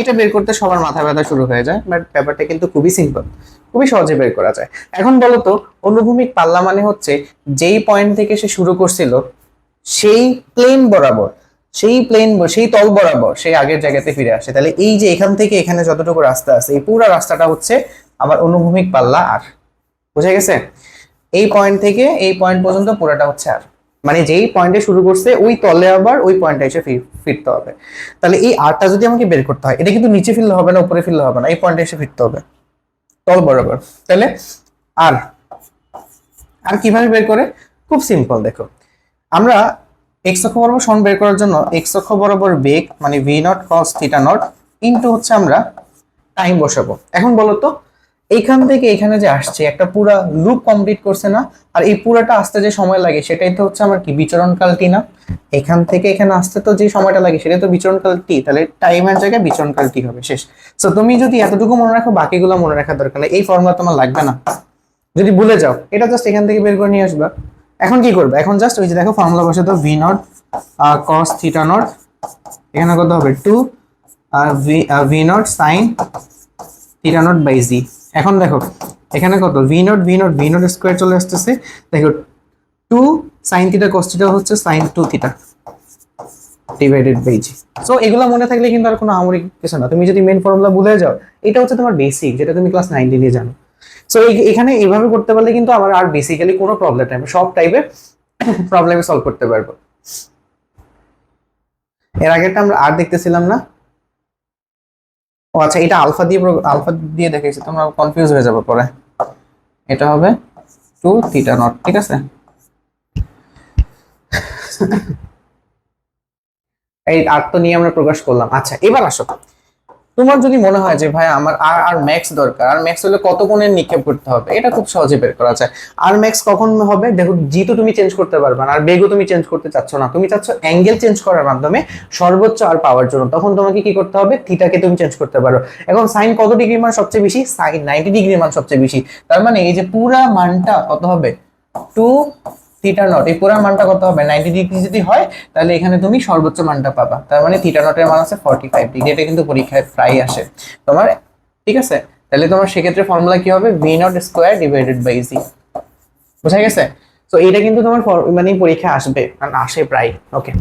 এটা বের করতে সবার মাথা ব্যথা শুরু হয়ে যায়, বাট ব্যাপারটা কিন্তু খুবই সিম্পল, খুবই সহজে বের করা যায়। এখন বলো তো, অনুভূমিক পাল্লা মানে হচ্ছে যেই পয়েন্ট থেকে সে শুরু করছিল সেই প্লেন বরাবর, সেই তল বরাবর সেই আগের জায়গাতে ফিরে আসে। তাহলে এই যে এখান থেকে এখানে যতটুকু রাস্তা আছে, এই পুরো রাস্তাটা হচ্ছে আমার অনুভূমিক পাল্লা আর। বুঝা গেছে? এই পয়েন্ট থেকে এই পয়েন্ট পর্যন্ত পুরোটা হচ্ছে আর, মানে যেই পয়েন্টে শুরু করছে ওই তলে আবার ওই পয়েন্টে এসে ফিরতে হবে। তাহলে এই আরটা যদি আমাকে বের করতে হয়, এটা কিন্তু নিচে ফিরলে হবে না, উপরে ফিরলে হবে না, এই পয়েন্টে এসে ফিরতে হবে তল বরাবর। তাহলে আর আর কিভাবে বের করে? খুব সিম্পল, দেখো আমরা এক্স অক্ষ বরাবর সরণ বের করার জন্য এক্স অক্ষ বরাবর বেগ মানে V naught cos theta naught into হচ্ছে আমরা টাইম বসাবো। এখন বলো তো এইখান থেকে এখানে যে আসছে একটা পুরা লুপ কমপ্লিট করছে না? আর এই পুরাটা আসতে যে সময় লাগে সেটাই তো হচ্ছে আমার কি বিচরণকাল টি না? এখান থেকে এখানে আসতে তো যে সময়টা লাগে সেটা তো বিচরণকাল টি, তাহলে টাইমের জায়গায় বিচরণকাল টি হবে, শেষ। সো তুমি যদি এতটুকু মনে রাখো, বাকিগুলো মনে রাখার দরকার নেই, এই ফর্মুলা তোমার লাগবে না। যদি ভুলে যাও এটা জাস্ট এখান থেকে বের করে নিয়ে আসবা। এখন কি করবে? এখন জাস্ট ওই যে দেখো ফর্মুলা বসে দাও, V naught cos theta naught, এখানে কত হবে 2 আর V naught sine theta naught by G. এখন দেখো এখানে কত, ভি নট স্কোয়ার চলে আসতেছে, দেখো 2 সাইন থিটা কস থিটা হচ্ছে sine 2 theta divided by G. So এগুলো মনে থাকলে কিন্তু আর কোনো আমরিক কিছু না, তুমি যদি মেন ফর্মুলা ভুলে যাও, এটা হচ্ছে তোমার বেসিক, যেটা তুমি ক্লাস 9 এ জানো। সো এখানে এইভাবে করতে পারলে কিন্তু আমার আর বেসিক্যালি কোনো প্রবলেম নাই, সব টাইপের প্রবলেম সলভ করতে পারবো। এর আগেরটা আমরা আর দেখতেছিলাম না? ও আচ্ছা, এটা আলফা দিয়ে দেখাইছি, তোমরা কনফিউজ হয়ে যাবে পরে। এটা হবে 2 থিটা নট, ঠিক আছে? এই আর তো নিয়ে আমরা প্রকাশ করলাম। আচ্ছা এবার আসো, তোমার যদি মনে হয় যে ভাই আমার আর আর ম্যাক্স দরকার, আর ম্যাক্স হলে কত কোণের নিক্ষেপ করতে হবে, এটা খুব সহজে বের করা যায়। আর ম্যাক্স কখন হবে? দেখো জি তো তুমি চেঞ্জ করতে পারবে না, আর বেগও তুমি চেঞ্জ করতে চাচ্ছ না, তুমি চাচ্ছ অ্যাঙ্গেল চেঞ্জ করার মাধ্যমে সর্বোচ্চ আর পাওয়ার জন্য, তখন তোমাকে কি করতে হবে? থিটাকে তুমি চেঞ্জ করতে পারো। এখন সাইন কত ডিগ্রি মান সবচেয়ে বেশি? সাইন 90 ডিগ্রি মান সবচেয়ে বেশি, তার মানে এই যে পুরা মানটা কত হবে? 2 থিটা নট, এই পুরা মানটা কত হবে? 90 ডিগ্রি যদি হয় তাহলে এখানে তুমি সর্বোচ্চ মানটা পাবা, তার মানে থিটা নটের মান আছে 45 ডিগ্রি। এটা কিন্তু পরীক্ষায় প্রায় আসে তোমার, ঠিক আছে? তাহলে তোমার সেক্ষেত্রে ফর্মুলা কি হবে? V naught square divided by G. বুঝা গেছে? তো এটা কিন্তু তোমার মানে পরীক্ষা আসবে, কারণ আসে প্রায়। ওকে,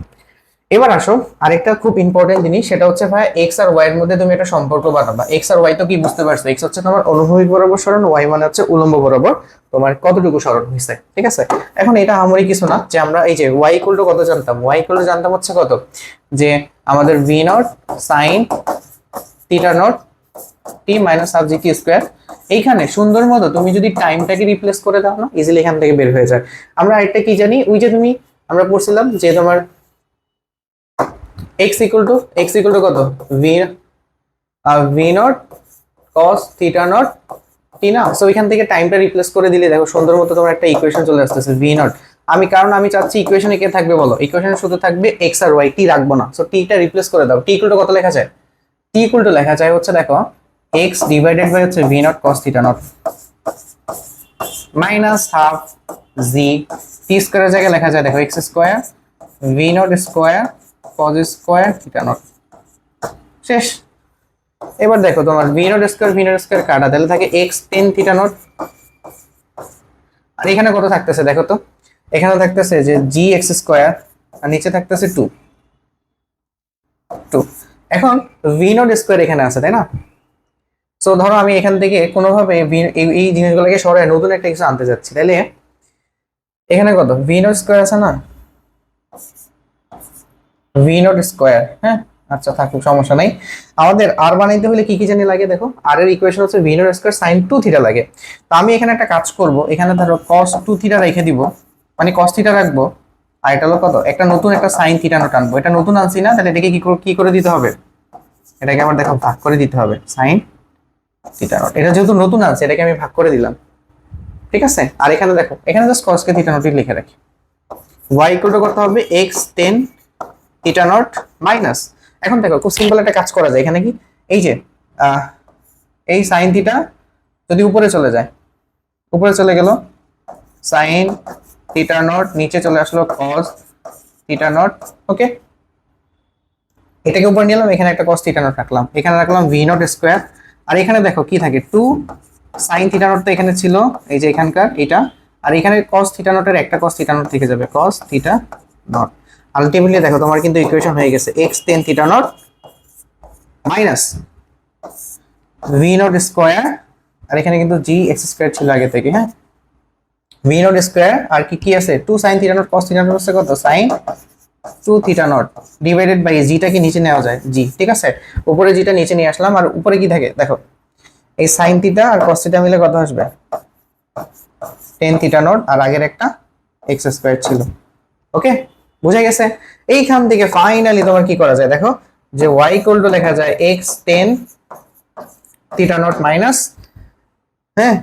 এবার আসো আরেকটা খুব ইম্পর্টেন্ট জিনিস, সেটা হচ্ছে ভাই এক্স আর ওয়াই এর মধ্যে তুমি একটা সম্পর্ক বানাবা। এক্স আর ওয়াই তো কি বুঝতে পারছো? এক্স হচ্ছে তোমার অনুভূমিক বরাবর সরণ, ওয়াই মানে হচ্ছে উলম্ব বরাবর তোমার কতটুকু সরণ হয়েছে, ঠিক আছে? এখন এটা আমারই কিছু না, যে আমরা এই যে ওয়াই ইকুয়াল টু কত জানতাম? ওয়াই ইকুয়াল টু জানতাম হচ্ছে কত, যে আমাদের V naught sine theta naught টি মাইনাস হাফ জি টি স্কোয়ার। এইখানে সুন্দর মতো তুমি যদি টাইমটাকে রিপ্লেস করে দাও না, ইজিলি এখান থেকে বের হয়ে যায়। আমরা আরেকটা কি জানি, ওই যে তুমি আমরা পড়ছিলাম যে তোমার x equal to কত? v naught cos theta naught T না? সো এখান থেকে টাইমটা রিপ্লেস করে দিলে দেখো সুন্দর মতো তোমার একটা ইকুয়েশন চলে আসতেছে v নট। আমি চাচ্ছি ইকুয়েশনে কে থাকবে বলো? ইকুয়েশনে শুধু থাকবে x আর y, টি রাখবো না। সো টি টা রিপ্লেস করে দাও। টি ইকুয়াল টু কত লেখা যায়? টি ইকুয়াল টু লেখা যায় হচ্ছে দেখো x ডিভাইডেড বাই হচ্ছে v naught cos theta naught minus half G T স্কয়ারের জায়গায় লেখা যায় দেখো x square v naught square cos square theta naught, শেষ। এবার দেখো তোমার v নট স্কয়ার কাটা, তাহলে থাকে x tan থিটা নট। আর এখানে কত থাকতেছে দেখো তো? এখানে থাকতেছে যে gx স্কয়ার, আর নিচে থাকতেছে 2। এখন v নট স্কয়ার এখানে আছে, তাই না? সো ধরো আমি এখান থেকে কোনোভাবে এই জিনিসগুলোকে সরায় নতুন একটা কিছু আনতে যাচ্ছি, তাহলে এখানে কত v নট স্কয়ার আছে না? v নট স্কয়ার, হ্যাঁ আচ্ছা থাকুক, সমস্যা নাই। আমাদের আর বানাইতে হলে কি কি জানি লাগে দেখো, আর এর ইকুয়েশন হচ্ছে v naught square sin 2 theta লাগে। তো আমি এখানে একটা কাজ করব, এখানে ধরো cos 2 থিটা রেখে দিব, মানে cos থিটা রাখবো, আর এটা হলো কত, একটা নতুন একটা sin থিটা নোট আনবো। এটা নতুন আনছি না, তাহলে এটাকে কি করে দিতে হবে? এটাকে আবার দেখো ভাগ করে দিতে হবে, sin থিটা নোট। এটা যেহেতু নতুন আছে এটাকে আমি ভাগ করে দিলাম, ঠিক আছে? আর এখানে দেখো, এখানে জাস্ট cos কে থিটা নোটই লিখে রাখি। y ইকুয়াল টু করতে হবে x tan theta naught minus, এখন দেখো খুব সিম্পল একটা কাজ করা যায় এখানে, কি এই যে এই সাইন থিটা যদি উপরে চলে যায়, উপরে চলে গেল সাইন থিটা নট, নিচে চলে আসলো cos থিটা নট। ওকে, এটাকে উপরে নিলাম, এখানে একটা cos থিটা নট রাখলাম, এখানে রাখলাম v নট স্কয়ার। আর এখানে দেখো কি থাকে, 2 সাইন থিটা নট তো এখানে ছিল, এই যে এখানকার এটা, আর এখানে cos থিটা নটের একটা cos থিটা নট থেকে যাবে, cos থিটা নট। আলটিমেটলি দেখো তোমার কিন্তু ইকুয়েশন হয়ে গেছে x tan theta naught minus v naught square, আর এখানে কিন্তু g x স্কয়ার ছিল আগে থেকে, হ্যাঁ v নট স্কয়ার, আর কি কি আছে 2 sin theta naught cos theta naught হচ্ছে কত sin 2 theta naught divided by g টা কি নিচে নেওয়া যায় g, ঠিক আছে? উপরে g টা নিচে নিয়ে আসলাম, আর উপরে কি থাকে দেখো, এই sin থিটা আর cos থিটা মিলে কত আসবে? tan থিটা নট, আর আগের একটা x স্কয়ার ছিল। ওকে, বুঝা গেছে? এইখান থেকে ফাইনালি তোমার কি করা যায় দেখো, যে y ইকুয়াল টু লেখা যায় x tan theta naught minus হ্যাঁ,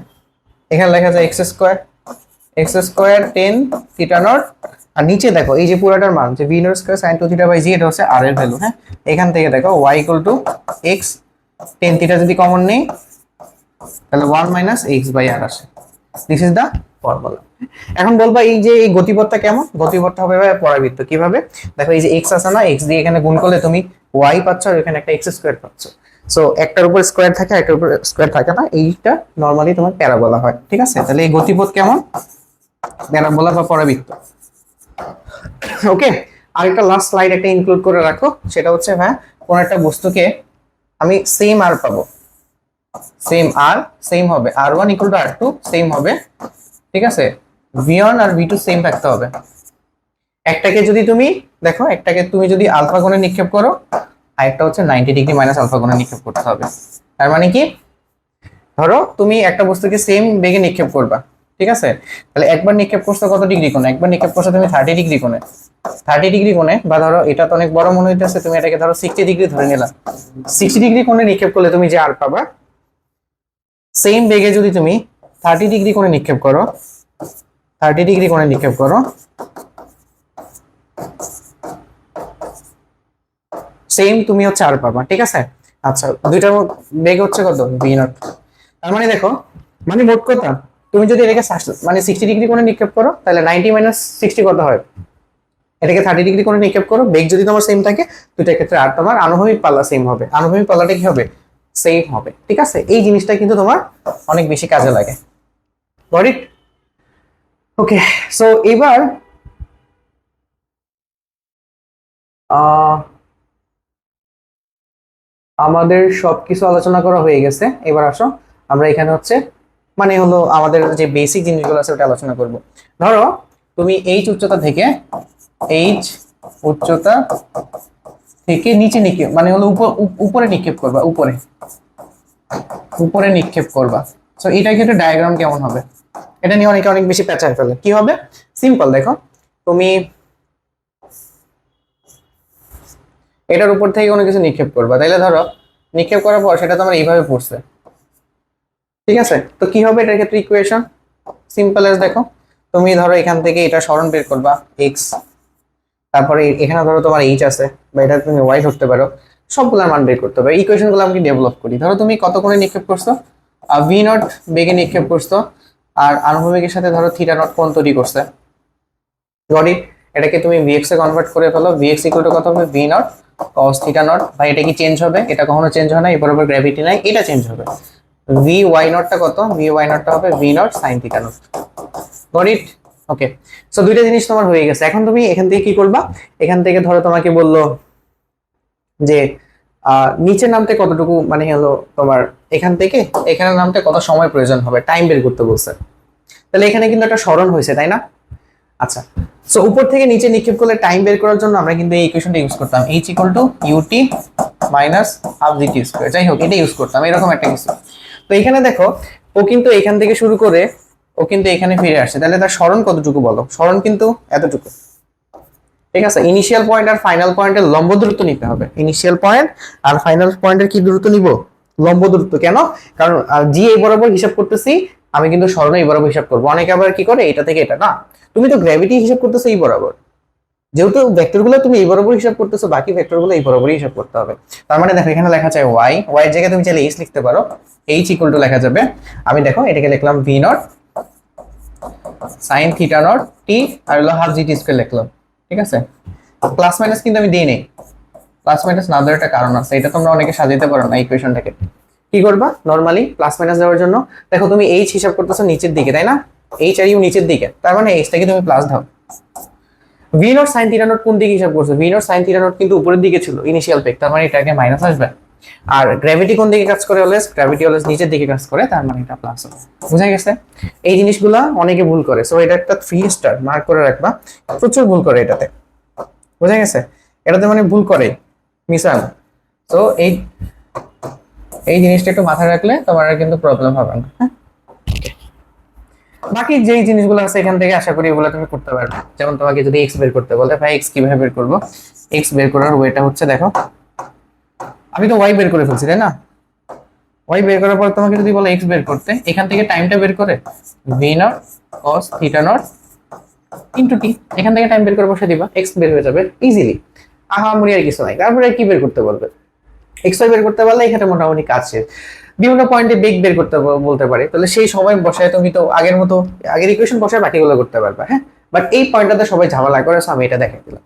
এখানে লেখা যায় x স্কয়ার 10 থিটা নট, আর নিচে দেখো এই যে পুরাটার মান যে v naught square sin 2 theta by G, এটা হচ্ছে r এর ভ্যালু। হ্যাঁ, এখান থেকে দেখো y equal to x 10 theta যদি কমন নেই তাহলে 1 মাইনাস x বাই r আসে। This is the formula. এখন বলবা এই যে এই গতিপথটা কেমন? গতিপথটা হবে পরাবৃত্ত। কিভাবে? দেখো এই যে x আছে না, x দিয়ে এখানে গুণ করলে তুমি y পাচ্ছ, আর এখানে একটা x স্কয়ার পাচ্ছ। সো একটার উপর স্কয়ার থাকে, একটার উপর স্কয়ার থাকে না, এইটা নরমালি তোমার প্যারাবোলা হয়। ঠিক আছে, তাহলে এই গতিপথ কেমন? প্যারাবোলা বা পরাবৃত্ত। ওকে, আরেকটা লাস্ট স্লাইড একটা ইনক্লুড করে রাখো, সেটা হচ্ছে কোন একটা বস্তুকে আমি সেম আর পাবো, সেম আর সেম হবে r1 equal to r2 same হবে। ঠিক আছে, v1 আর v2 সেম থাকতে হবে। একটাকে যদি তুমি দেখো, একটাকে তুমি যদি আলফা কোণে নিক্ষেপ করো, আর একটা হচ্ছে 90 ডিগ্রি মাইনাস আলফা কোণে নিক্ষেপ করতে হবে। তার মানে কি, ধরো তুমি একটা বস্তুকে সেম বেগে নিক্ষেপ করবা, ঠিক আছে, তাহলে একবার নিক্ষেপ করছো কত ডিগ্রি কোণে? একবার নিক্ষেপ করছো তুমি 30 ডিগ্রি কোণে, 30 ডিগ্রি কোণে, বা ধরো এটা তো অনেক বড় মনে হইতেছে, তুমি এটাকে ধরো 60 ডিগ্রি ধরে নিলাম। 60 ডিগ্রি কোণে নিক্ষেপ করলে তুমি যে আর পাবা, সেম বেগে যদি তুমি 30 ডিগ্রি কোণে নিক্ষেপ করো, 30 ডিগ্রি কোণে নিক্ষেপ করো, সেম তুমি হচ্ছে আর পাবা। ঠিক আছে, আচ্ছা, দুইটার বেগ হচ্ছে কত? V naught. তার মানে দেখো, মানে মোট কথা, তুমি যদি এটাকে মানে 60 ডিগ্রি কোণে নিক্ষেপ করো, তাহলে 90 মাইনাস 60 কত হয়? এটাকে 30 ডিগ্রি কোণে নিক্ষেপ করো, বেগ যদি তোমার সেম থাকে, দুইটার ক্ষেত্রে আর তোমার আনুভূমিক পাল্লা সেম হবে। আনুভূমিক পাল্লাটা কি হবে? সেম হবে। ঠিক আছে, এই জিনিসটা কিন্তু তোমার অনেক বেশি কাজে লাগে। Got it? ওকে, সো এবার আমাদের সবকিছু আলোচনা করা হয়ে গেছে। এবার আসো আমরা এখানে হচ্ছে মানে হলো আমাদের যে বেসিক জিনিসগুলো আছে ওটা আলোচনা করব। ধরো তুমি এইচ উচ্চতা থেকে, এইচ উচ্চতা থেকে নিচে নিক্ষেপ, মানে হলো উপরে নিক্ষেপ করবা, উপরে উপরে নিক্ষেপ করবা। সো এটার ক্ষেত্রে ডায়াগ্রাম কেমন হবে? এটা নিয়ে অনেকে অনেক বেশি পেঁচায় ফেলে। কি হবে? সিম্পল, দেখো তুমি এটার উপর থেকে কোনো কিছু নিক্ষেপ করবা, তাইলে ধরো নিক্ষেপ করার পর সেটা তোমার এইভাবে পড়ছে। ঠিক আছে, তো কি হবে এটার ক্ষেত্রে ইকুয়েশন? সিম্পল এজ, দেখো তুমি ধরো এখান থেকে এটা সরণ বের করবা x, তারপরে এখানে ধরো তোমার h আছে, বা এটা তুমি y ধরতে পারো, সবগুলোর মান বের করতে হবে। ইকুয়েশন গুলো আমি ডেভেলপ করি। ধরো তুমি কত কোণে নিক্ষেপ করছো? v নট বেগে নিক্ষেপ করছো, আর আনুভূমিকের সাথে ধরো থিটা নট কোণ তৈরি করছে। Got it? এটাকে তুমি vx এ কনভার্ট করে ফেলো। vx ইকুয়াল টু কত হবে? v naught cos theta not. ভাই এটা কি চেঞ্জ হবে? এটা কখনো চেঞ্জ হয় না, এর বরাবর গ্র্যাভিটি নাই, এটা চেঞ্জ হবে। ভি ওয়াই নটটা কত? ভি ওয়াই নটটা হবে V naught sine theta not. Got it? Okay, so দুইটা জিনিস তোমার হয়ে গেছে। এখন তুমি এখান থেকে কি করবা? এখান থেকে ধরো তোমাকে বললো যে নিচে নামতে কতটুকু, মানে হলো তোমার এখান থেকে এখানে নামতে কত সময় প্রয়োজন হবে, টাইম বের করতে বলছে। তাহলে এখানে কিন্তু একটা সরণ হয়েছে, তাই না? আচ্ছা, সো উপর থেকে নিচে নিক্ষেপ করলে টাইম বের করার জন্য আমরা কিন্তু এই ইকুয়েশনটা ইউজ করতাম, h equal to UT minus half GT square. যাই হোক, এটা ইউজ করতাম, এরকম একটা কিছু। তো এখানে দেখো, ও কিন্তু এখান থেকে শুরু করে ও কিন্তু এখানে ফিরে আসছে, তাহলে তার সরণ কতটুকু বলো? সরণ কিন্তু এতটুকু। ঠিক আছে, ইনিশিয়াল পয়েন্ট আর ফাইনাল পয়েন্টের লম্ব দূরত্ব নিতে হবে। ইনিশিয়াল পয়েন্ট আর ফাইনাল পয়েন্টের কি দূরত্ব নিব? লম্ব দূরত্ব। কেন? কারণ জি এই বরাবর হিসাব করতেছি, আমি কিন্তু সরণ এই বরাবর হিসাব করবো। অনেকে আবার কি করে, এটা থেকে এটা না, তুমি তো গ্র্যাভিটি হিসাব করতেছো এই বরাবর, যেহেতু ভেক্টরগুলো তুমি এই বরাবর হিসাব করতেছো, বাকি ভেক্টরগুলো এই বরাবরই হিসাব করতে হবে। তার মানে দেখো এখানে লেখা যায় y, y এর জায়গায় তুমি চাইলে h লিখতে পারো, h ইকুয়াল টু লেখা যাবে, আমি দেখো এটাকে লিখলাম v not sin theta not t, আর হলো হাফ gt স্কয়ার লিখলাম। ঠিক আছে, প্লাস মাইনাস কিন্তু আমি দিই নেই, প্লাস মাইনাস না দেওয়ার একটা কারণ আছে, এটা তোমরা অনেকে সাজাইতে পারো না ইকুয়েশনটাকে। কি করবা নরমালি প্লাস মাইনাস দেওয়ার জন্য? দেখো তুমি h হিসাব করতেছো নিচের দিকে, তাই না? h আর u নিচের দিকে, তার মানে h টাকে তুমি প্লাস দাও। v not sin theta not কোন দিকে হিসাব করছো? v not sin theta not কিন্তু উপরের দিকে ছিল ইনিশিয়াল বেগ, তার মানে এটাকে মাইনাস আসবে। আর গ্র্যাভিটি কোন দিকে কাজ করে? অলওয়েজ গ্র্যাভিটি অলওয়েজ নিচের দিকে কাজ করে, তার মানে এটা প্লাস হবে। বুঝা গেছে? এই জিনিসগুলো অনেকে ভুল করে, সো এটা একটা 3 স্টার মার্ক করে রাখবা। প্রচুর ভুল করে এটাতে, বুঝা গেছে? এটাতে মানে ভুল করে মিসাল। তো এই জিনিসটা একটু মাথায় রাখলে তোমার কিন্তু প্রবলেম হবে না। হ্যাঁ, বাকি যেই জিনিসগুলো আছে এখান থেকে আশা করি এগুলো তুমি করতে পারবে। যেমন তোমাকে যদি এক্স বের করতে বলে, ভাই এক্স কিভাবে বের করবো? এক্স বের করার ওয়েটা হচ্ছে, দেখো আমি তো ওয়াই বের করে ফেলছি, তাই না? ওয়াই বের করার পর তোমাকে যদি বলে এক্স বের করতে, এখান থেকে টাইমটা বের করে V naught cos theta naught into টি, এখান থেকে টাইম বের করে বসে দিবা, এক্স বের হয়ে যাবে ইজিলি। আহামরি আর কিছু নাই। তারপরে কি বের করতে বলবে, এক্স ওয়াই বের করতে পারলে এখানে মোটামুটি কাজ শেষ। বিভিন্ন পয়েন্টে বেগ বের করতে বলতে পারে, তাহলে সেই সময় বসায় তুমি তো আগের মতো আগের ইকুয়েশন বসায় বাকিগুলো করতে পারবা। হ্যাঁ, বাট এই পয়েন্টটাতে সবাই ঝামেলা করে, আমি এটা দেখাই দিলাম।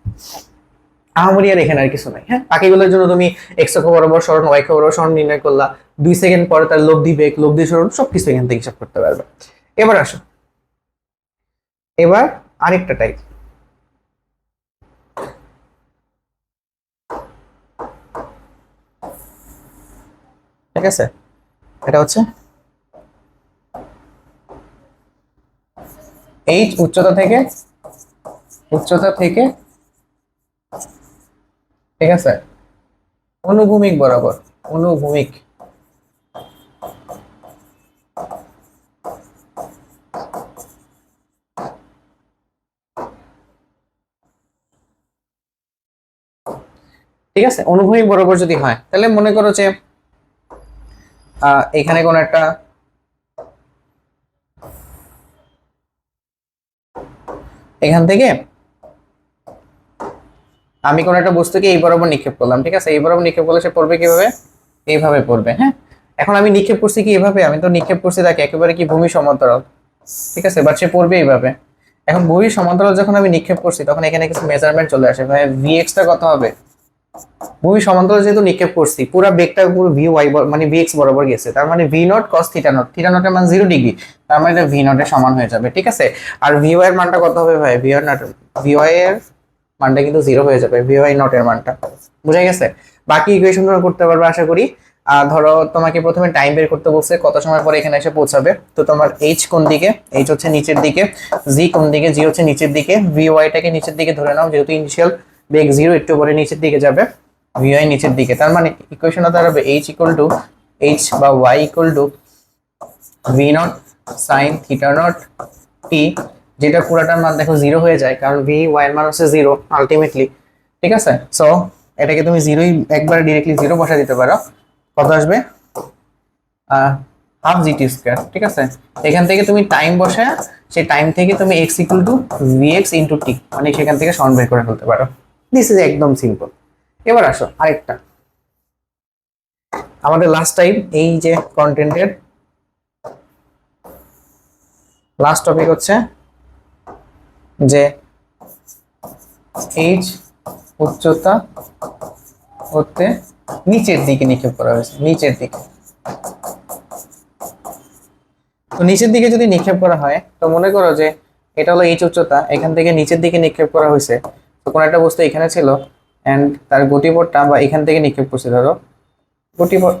আহামরি আর এখানে আর কিছু নাই। হ্যাঁ, বাকিগুলোর জন্য তুমি এক্স অক্ষ বরাবর সরণ, ওয়াই অক্ষ বরাবর সরণ নির্ণয় করলা, 2 সেকেন্ড পরে তার লব্ধি বেগ, লব্ধি সরণ সবকিছু এখান থেকে হিসাব করতে পারবে। এবার আসো, এবার আরেকটা টাইপ। ঠিক আছে, এটা হচ্ছে এইচ উচ্চতা থেকে ঠিক আছে অনুভূমিক বরাবর, অনুভূমিক ঠিক আছে, অনুভূমিক বরাবর যদি হয় তাহলে মনে করো যে এখানে কোন একটা এখান থেকে আমি কোন একটা বস্তুকে এই বরাবর নিক্ষেপ করলাম। ঠিক আছে, এই বরাবর নিক্ষেপ করলে সে পড়বে কিভাবে, এইভাবে পড়বে। হ্যাঁ, এখন আমি নিক্ষেপ করছি কি এভাবে, আমি তো নিক্ষেপ করছি তাকে একেবারে কি ভূমি সমান্তরাল। ঠিক আছে, বাট সে পড়বে এইভাবে। এখন ভূমি সমান্তরাল যখন আমি নিক্ষেপ করছি তখন এখানে কিছু মেজারমেন্ট চলে আসে, ভাই ভিএক্স টা কত হবে। ভূমি সমান্তরাল যেহেতু নিক্ষেপ করছি, পুরো বেগটা পুরো ভি ওয়াই মানে ভিএক্স বরাবর গেছে, তার মানে V naught cos theta naught, theta নটের মান 0 ডিগ্রি, তার মানে এটা ভি নটের সমান হয়ে যাবে। ঠিক আছে, আর ভি ওয়াই এর মানটা কত হবে ভাই, V Y naught, V Y এর মানটা কিন্তু 0 হয়ে যাবে, ভি ওয়াই নট এর মানটা। বুঝা গেছে? বাকি ইকুয়েশন তোমরা করতে পারবে আশা করি। ধরো তোমাকে প্রথমে টাইম বের করতে বলছে, কত সময় পরে এখানে এসে পৌঁছাবে। তো তোমার এইচ কোন দিকে, এইচ হচ্ছে নিচের দিকে, জি কোন দিকে, জি হচ্ছে নিচের দিকে, ভি ওয়াইটাকে নিচের দিকে ধরে নাও, যেহেতু ইনিশিয়াল বেগ 0, একটু পরে নিচের দিকে যাবে, ভি ওয়াই নিচের দিকে। তার মানে ইকুয়েশনটা দাঁড়াবে এইচ ইকুয়াল টু এইচ বা Y equal to V naught sine theta naught T, যেটা পুরাটার মান দেখো 0 হয়ে যায়, কারণ ভি ওয়াই এর মান হচ্ছে 0 আলটিমেটলি। ঠিক আছে, সো এটাকে তুমি 0ই একবারে ডিরেক্টলি 0 বসা দিতে পারো। কত আসবে, হাফ জিটি স্কয়ার। ঠিক আছে, এখান থেকে তুমি টাইম বসায় সেই টাইম থেকে তুমি X equal to V X into T, মানে সেখান থেকে সমান বের করে ফেলতে পারো। দিস ইজ একদম সিম্পল। এবার আসো আরেকটা, আমাদের লাস্ট টাইম এই যে কন্টেন্টের লাস্ট টপিক হচ্ছে যে এইচ উচ্চতা হতে নিচের দিকে নিক্ষেপ করা হয়েছে, নিচের দিকে। তো নিচের দিকে যদি নিক্ষেপ করা হয়, তো মনে করো যে এটা হলো এইচ উচ্চতা, এখান থেকে নিচের দিকে নিক্ষেপ করা হয়েছে। তো কোন একটা বস্তু এখানে ছিল এন্ড তার গতিপথটা বা এখান থেকে নিক্ষেপ করছে, ধরো গতিপথ,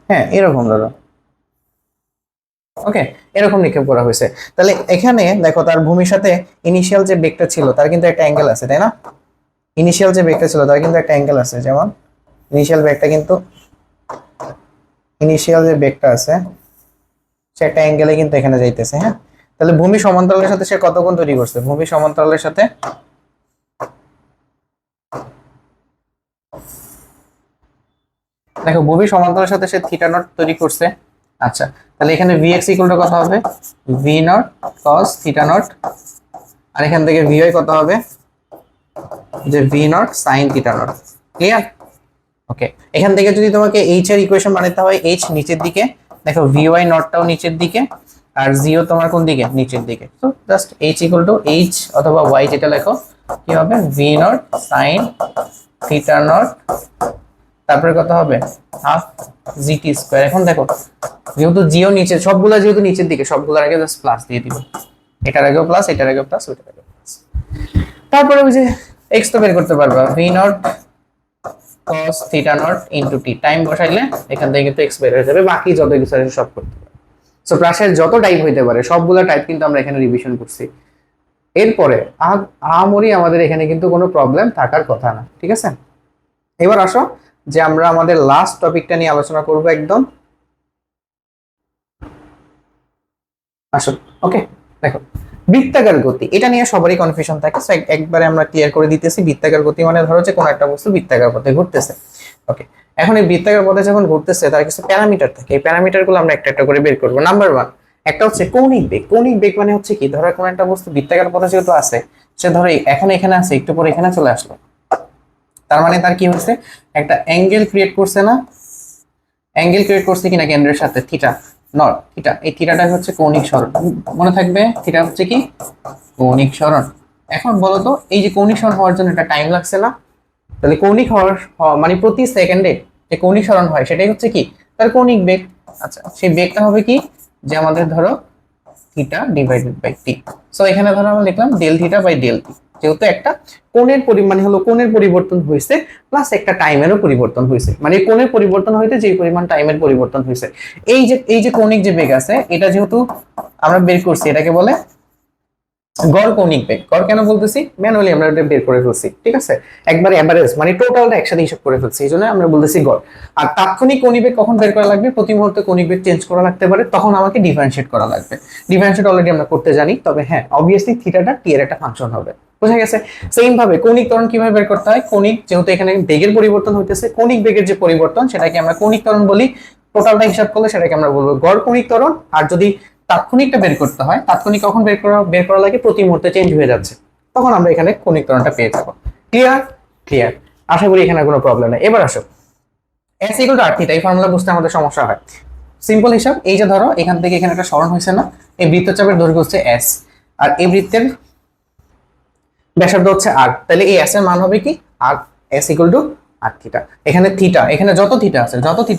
হ্যাঁ এরকম ধরো, ওকে, এরকম নিক্ষেপ করা হয়েছে। তাহলে এখানে দেখো তার ভূমির সাথে ইনিশিয়াল যে বেগটা ছিল তার কিন্তু একটা অ্যাঙ্গেল আছে, তাই না? ইনিশিয়াল যে বেগটা ছিল তার কিন্তু একটা অ্যাঙ্গেল আছে, যেমন ইনিশিয়াল বেগটা কিন্তু, ইনিশিয়াল যে বেগটা আছে সে একটা অ্যাঙ্গেলে কিন্তু এখানে যাইতেছে। হ্যাঁ, তাহলে ভূমি সমান্তরালের সাথে সে কত কোণ তৈরি করছে, ভূমি সমান্তরালের সাথে দেখো ভূমি সমান্তরালের সাথে সে থিটা নট তৈরি করছে। আচ্ছা, তাহলে এখানে ভিএক্স ইকুয়াল টু কত হবে, V naught cos theta naught, আর এখান থেকে ভিওয়াই কত হবে, যে V naught sine theta naught. Clear? Okay, এখান থেকে যদি তোমাকে এইচ এর ইকুয়েশন বানাতে হয়, এইচ নিচের দিকে, দেখো ভিওয়াই নটটাও নিচের দিকে, আর জিও তোমার কোন দিকে, নিচের দিকে। তো just H equal to H অথবা ওয়াই যেটা লেখো, কি হবে, V naught sine theta not, তারপরে কত হবে, হাফ জিটি স্কয়ার। এখন দেখো যেহেতু জিও নিচে, সবগুলা যেহেতু নিচের দিকে, সবগুলোর আগে জাস্ট প্লাস দিয়ে দিব, এটার আগেও প্লাস, এটার আগেও প্লাস, ওইটার আগেও প্লাস। তারপরে ওই যে এক্স তো বের করতে পারবা, V naught cos theta naught into T, time বসাইলে এখান থেকে কিন্তু এক্স বের হয়ে যাবে, বাকি যত কিছু আছে সব করতে পারবে। সো প্রাসের যত টাইপ হইতে পারে সবগুলা টাইপ কিন্তু আমরা এখানে রিভিশন করছি। এরপরে আহামরি আমাদের এখানে কিন্তু কোনো প্রবলেম থাকার কথা না। ঠিক আছে, এবার আসো যে আমরা আমাদের লাস্ট টপিকটা নিয়ে আলোচনা করব একদম। আসো, ওকে, দেখো বৃত্তাকার গতি, এটা নিয়ে সবারই কনফিউশন থাকে, সো একবারে আমরা ক্লিয়ার করে দিতেছি। বৃত্তাকার গতি মানে ধরো যে কোনো একটা বস্তু বৃত্তাকার পথে ঘুরতেছে। ওকে, এখন এই বৃত্তাকার পথে যখন ঘুরতেছে তার কিছু প্যারামিটার থাকে, এই প্যারামিটার গুলো আমরা একটা একটা করে বের করবো। নাম্বার 1 একটা হচ্ছে কৌণিক বেগ। কৌণিক বেগ মানে হচ্ছে কি, ধরো কোনো একটা বস্তু বৃত্তাকার পথে যেহেতু আছে, সে ধরো এখন এখানে আছে, একটু পরে এখানে চলে আসলো, তার মানে তার কি হচ্ছে, একটা অ্যাঙ্গেল ক্রিয়েট করছে না? অ্যাঙ্গেল ক্রিয়েট করছে কিনা কেন্দ্রের সাথে, থিটা নট থিটা, এই থিটাটা হচ্ছে কৌণিক সরণ, মনে থাকবে থিটা হচ্ছে কি কৌণিক সরণ। এখন বলো তো এই যে কৌণিক সরণ হওয়ার জন্য একটা টাইম লাগছে না? তাহলে কৌণিক মানে প্রতি সেকেন্ডে যে কৌণিক সরণ হয় সেটাই হচ্ছে কি তার কৌণিক বেগ। আচ্ছা, সেই বেগটা হবে কি, যে আমাদের ধরো theta divided by T. So এখানে ধরো আমরা লিখলাম del theta by del T, যেহেতু একটা কোণের পরিমাণ হলো কোণের পরিবর্তন হয়েছে প্লাস একটা টাইমেরও পরিবর্তন হয়েছে, মানে কোণের পরিবর্তন হইতে যে পরিমাণ টাইমের পরিবর্তন হয়েছে, এই যে কৌণিক যে বেগ আছে এটা যেহেতু আমরা বের করছি, এটাকে বলে গড় কৌণিক বেগ। গড় কেন বলতেছি, ম্যানুয়ালি আমরা এটা বের করে ফেলছি, ঠিক আছে, একবার এভারেজ মানে টোটালটা একসাথে হিসাব করে ফেলছি, এই জন্য আমরা বলতেছি গড়। আর তাৎক্ষণিক কৌণিক বেগ কখন বের করা লাগবে, প্রতি মুহূর্তে কৌণিক বেগ চেঞ্জ করা লাগতে পারে, তখন আমাকে ডিফারেন্সিয়েট করা লাগবে। ডিফারেন্সিয়েট অলরেডি আমরা করতে জানি, তবে হ্যাঁ অবভিয়াসলি থিটাটা টি এর একটা ফাংশন হবে, বুঝা গেছে। সেম ভাবে কৌণিক ত্বরণ কিভাবে বের করতে হয়, কৌণিক যেহেতু এখানে বেগের পরিবর্তন হইতেছে, কৌণিক বেগের যে পরিবর্তন সেটাকে আমরা কৌণিক ত্বরণ বলি, টোটালটা হিসাব করলে সেটাকে আমরা বলবো গড় কৌণিক ত্বরণ। আর যদি তাৎক্ষণিকটা বের করতে হয়, তাৎক্ষণিক কখন বের করা লাগে, প্রতি মুহূর্তে চেঞ্জ হয়ে যাচ্ছে, তখন আমরা এখানে কৌণিক ত্বরণটা পেয়ে যাবো। ক্লিয়ার? ক্লিয়ার, আশা করি এখানে কোনো প্রবলেম নেই। এবার আসো s equal two r theta, এই ফর্মুলা বুঝতে আমাদের সমস্যা হয়। সিম্পল হিসাব, এই যে ধরো এখান থেকে এখানে একটা সরণ হয়েছে না, এই বৃত্তচাপের দৈর্ঘ্য হচ্ছে s, আর এই বৃত্তের ব্যাসার্ধ হচ্ছে r, তাহলে এই s এর মান হবে কি r, s equal to R theta. এখানে থিটা, এখানে যত থিটা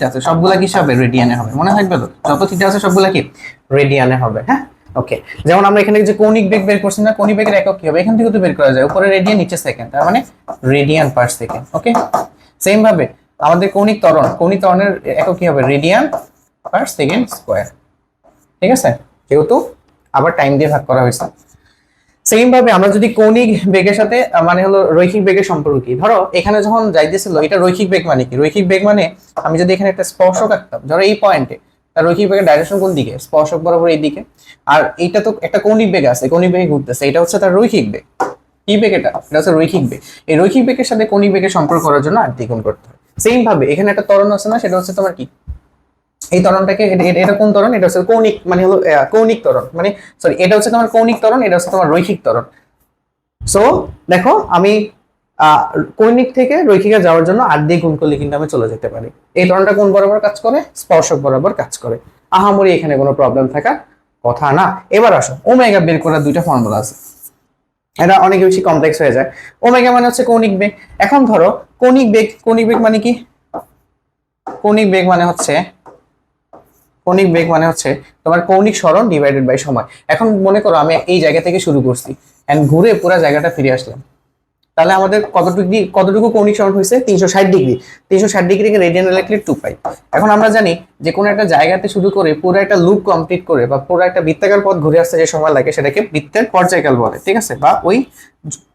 আছে সবগুলা কি হবে রেডিয়ানে হবে, মনে থাকবে তো, যত থিটা আছে সবগুলা কি রেডিয়ানে হবে। হ্যাঁ, ওকে। যেমন আমরা এখানে যে কৌণিক বেগ বের করছি না, কৌণিক বেগের একক কি হবে, এখান থেকে তো বের করা যায়, উপরে রেডিয়ান নিচে সেকেন্ড, তার মানে রেডিয়ান পার সেকেন্ড। ওকে, সেম ভাবে আমাদের কৌণিক ত্বরণের একক কি হবে, রেডিয়ান পার সেকেন্ড স্কয়ার, ঠিক আছে, যেহেতু আবার টাইম দিয়ে ভাগ করা হয়েছে। সেম ভাবে আমরা যদি কৌণিক বেগের সাথে মানে হলো রৈখিক বেগের সম্পর্ক কি, ধরো এখানে যখন যাইতেছিল, এটা রৈখিক বেগ মানে কি, রৈখিক বেগ মানে আমি যদি এখানে একটা স্পর্শক আঁকতাম, ধরো এই পয়েন্টে, তার রৈখিক বেগের ডাইরেকশন কোন দিকে, স্পর্শক বরাবর এই দিকে। আর এইটা তো একটা কৌণিক বেগ আছে, কৌণিক বেগে ঘুরতেছে, এটা হচ্ছে তার রৈখিক বেগ। কি বেগ এটা হচ্ছে রৈখিক বেগ। এই রৈখিক বেগের সাথে কৌণিক বেগের সম্পর্ক করার জন্য আর দ্বিগুণ করতে হয়। সেম ভাবে এখানে একটা ত্বরণ আছে না, সেটা হচ্ছে তোমার কি, এই ত্বরণটাকে, এটা কোন ত্বরণ, এটা হচ্ছে কৌণিক মানে হলো কৌণিক ত্বরণ, মানে সরি এটা হচ্ছে তোমার কৌণিক ত্বরণ, এটা হচ্ছে তোমার রৈখিক ত্বরণ। সো দেখো আমি কৌণিক থেকে রৈখিকে যাওয়ার জন্য আর দিয়ে গুণ করলে কিন্তু আমি চলে যেতে পারি। এই ত্বরণটা কোন বরাবর কাজ করে, স্পর্শক বরাবর কাজ করে। আহামরি এখানে কোনো প্রবলেম থাকার কথা না। এবার আসো ওমেগা বের করার দুইটা ফর্মুলা আছে, এটা অনেক বেশি কমপ্লেক্স হয়ে যায়। ওমেগা মানে হচ্ছে কৌণিক বেগ। এখন ধরো কৌণিক বেগ মানে কি, কৌণিক বেগ মানে হচ্ছে তোমার কৌণিক সরণ ডিভাইডেড বাই সময়। এখন মনে করো আমি এই জায়গা থেকে শুরু করছি এন্ড ঘুরে পুরো জায়গাটা ফিরে আসলাম, তাহলে আমাদের কতটুকু কৌণিক সরণ হয়েছে, 360 ডিগ্রি। 360 ডিগ্রিকে রেডিয়ানে লিখলে 2π। এখন আমরা জানি যে কোনো একটা জায়গাতে শুরু করে পুরো একটা লুপ কমপ্লিট করে বা পুরো একটা বৃত্তাকার পথ ঘুরে আসতে যে সময় লাগে সেটাকে বৃত্তের পর্যায়কাল বলে, ঠিক আছে, বা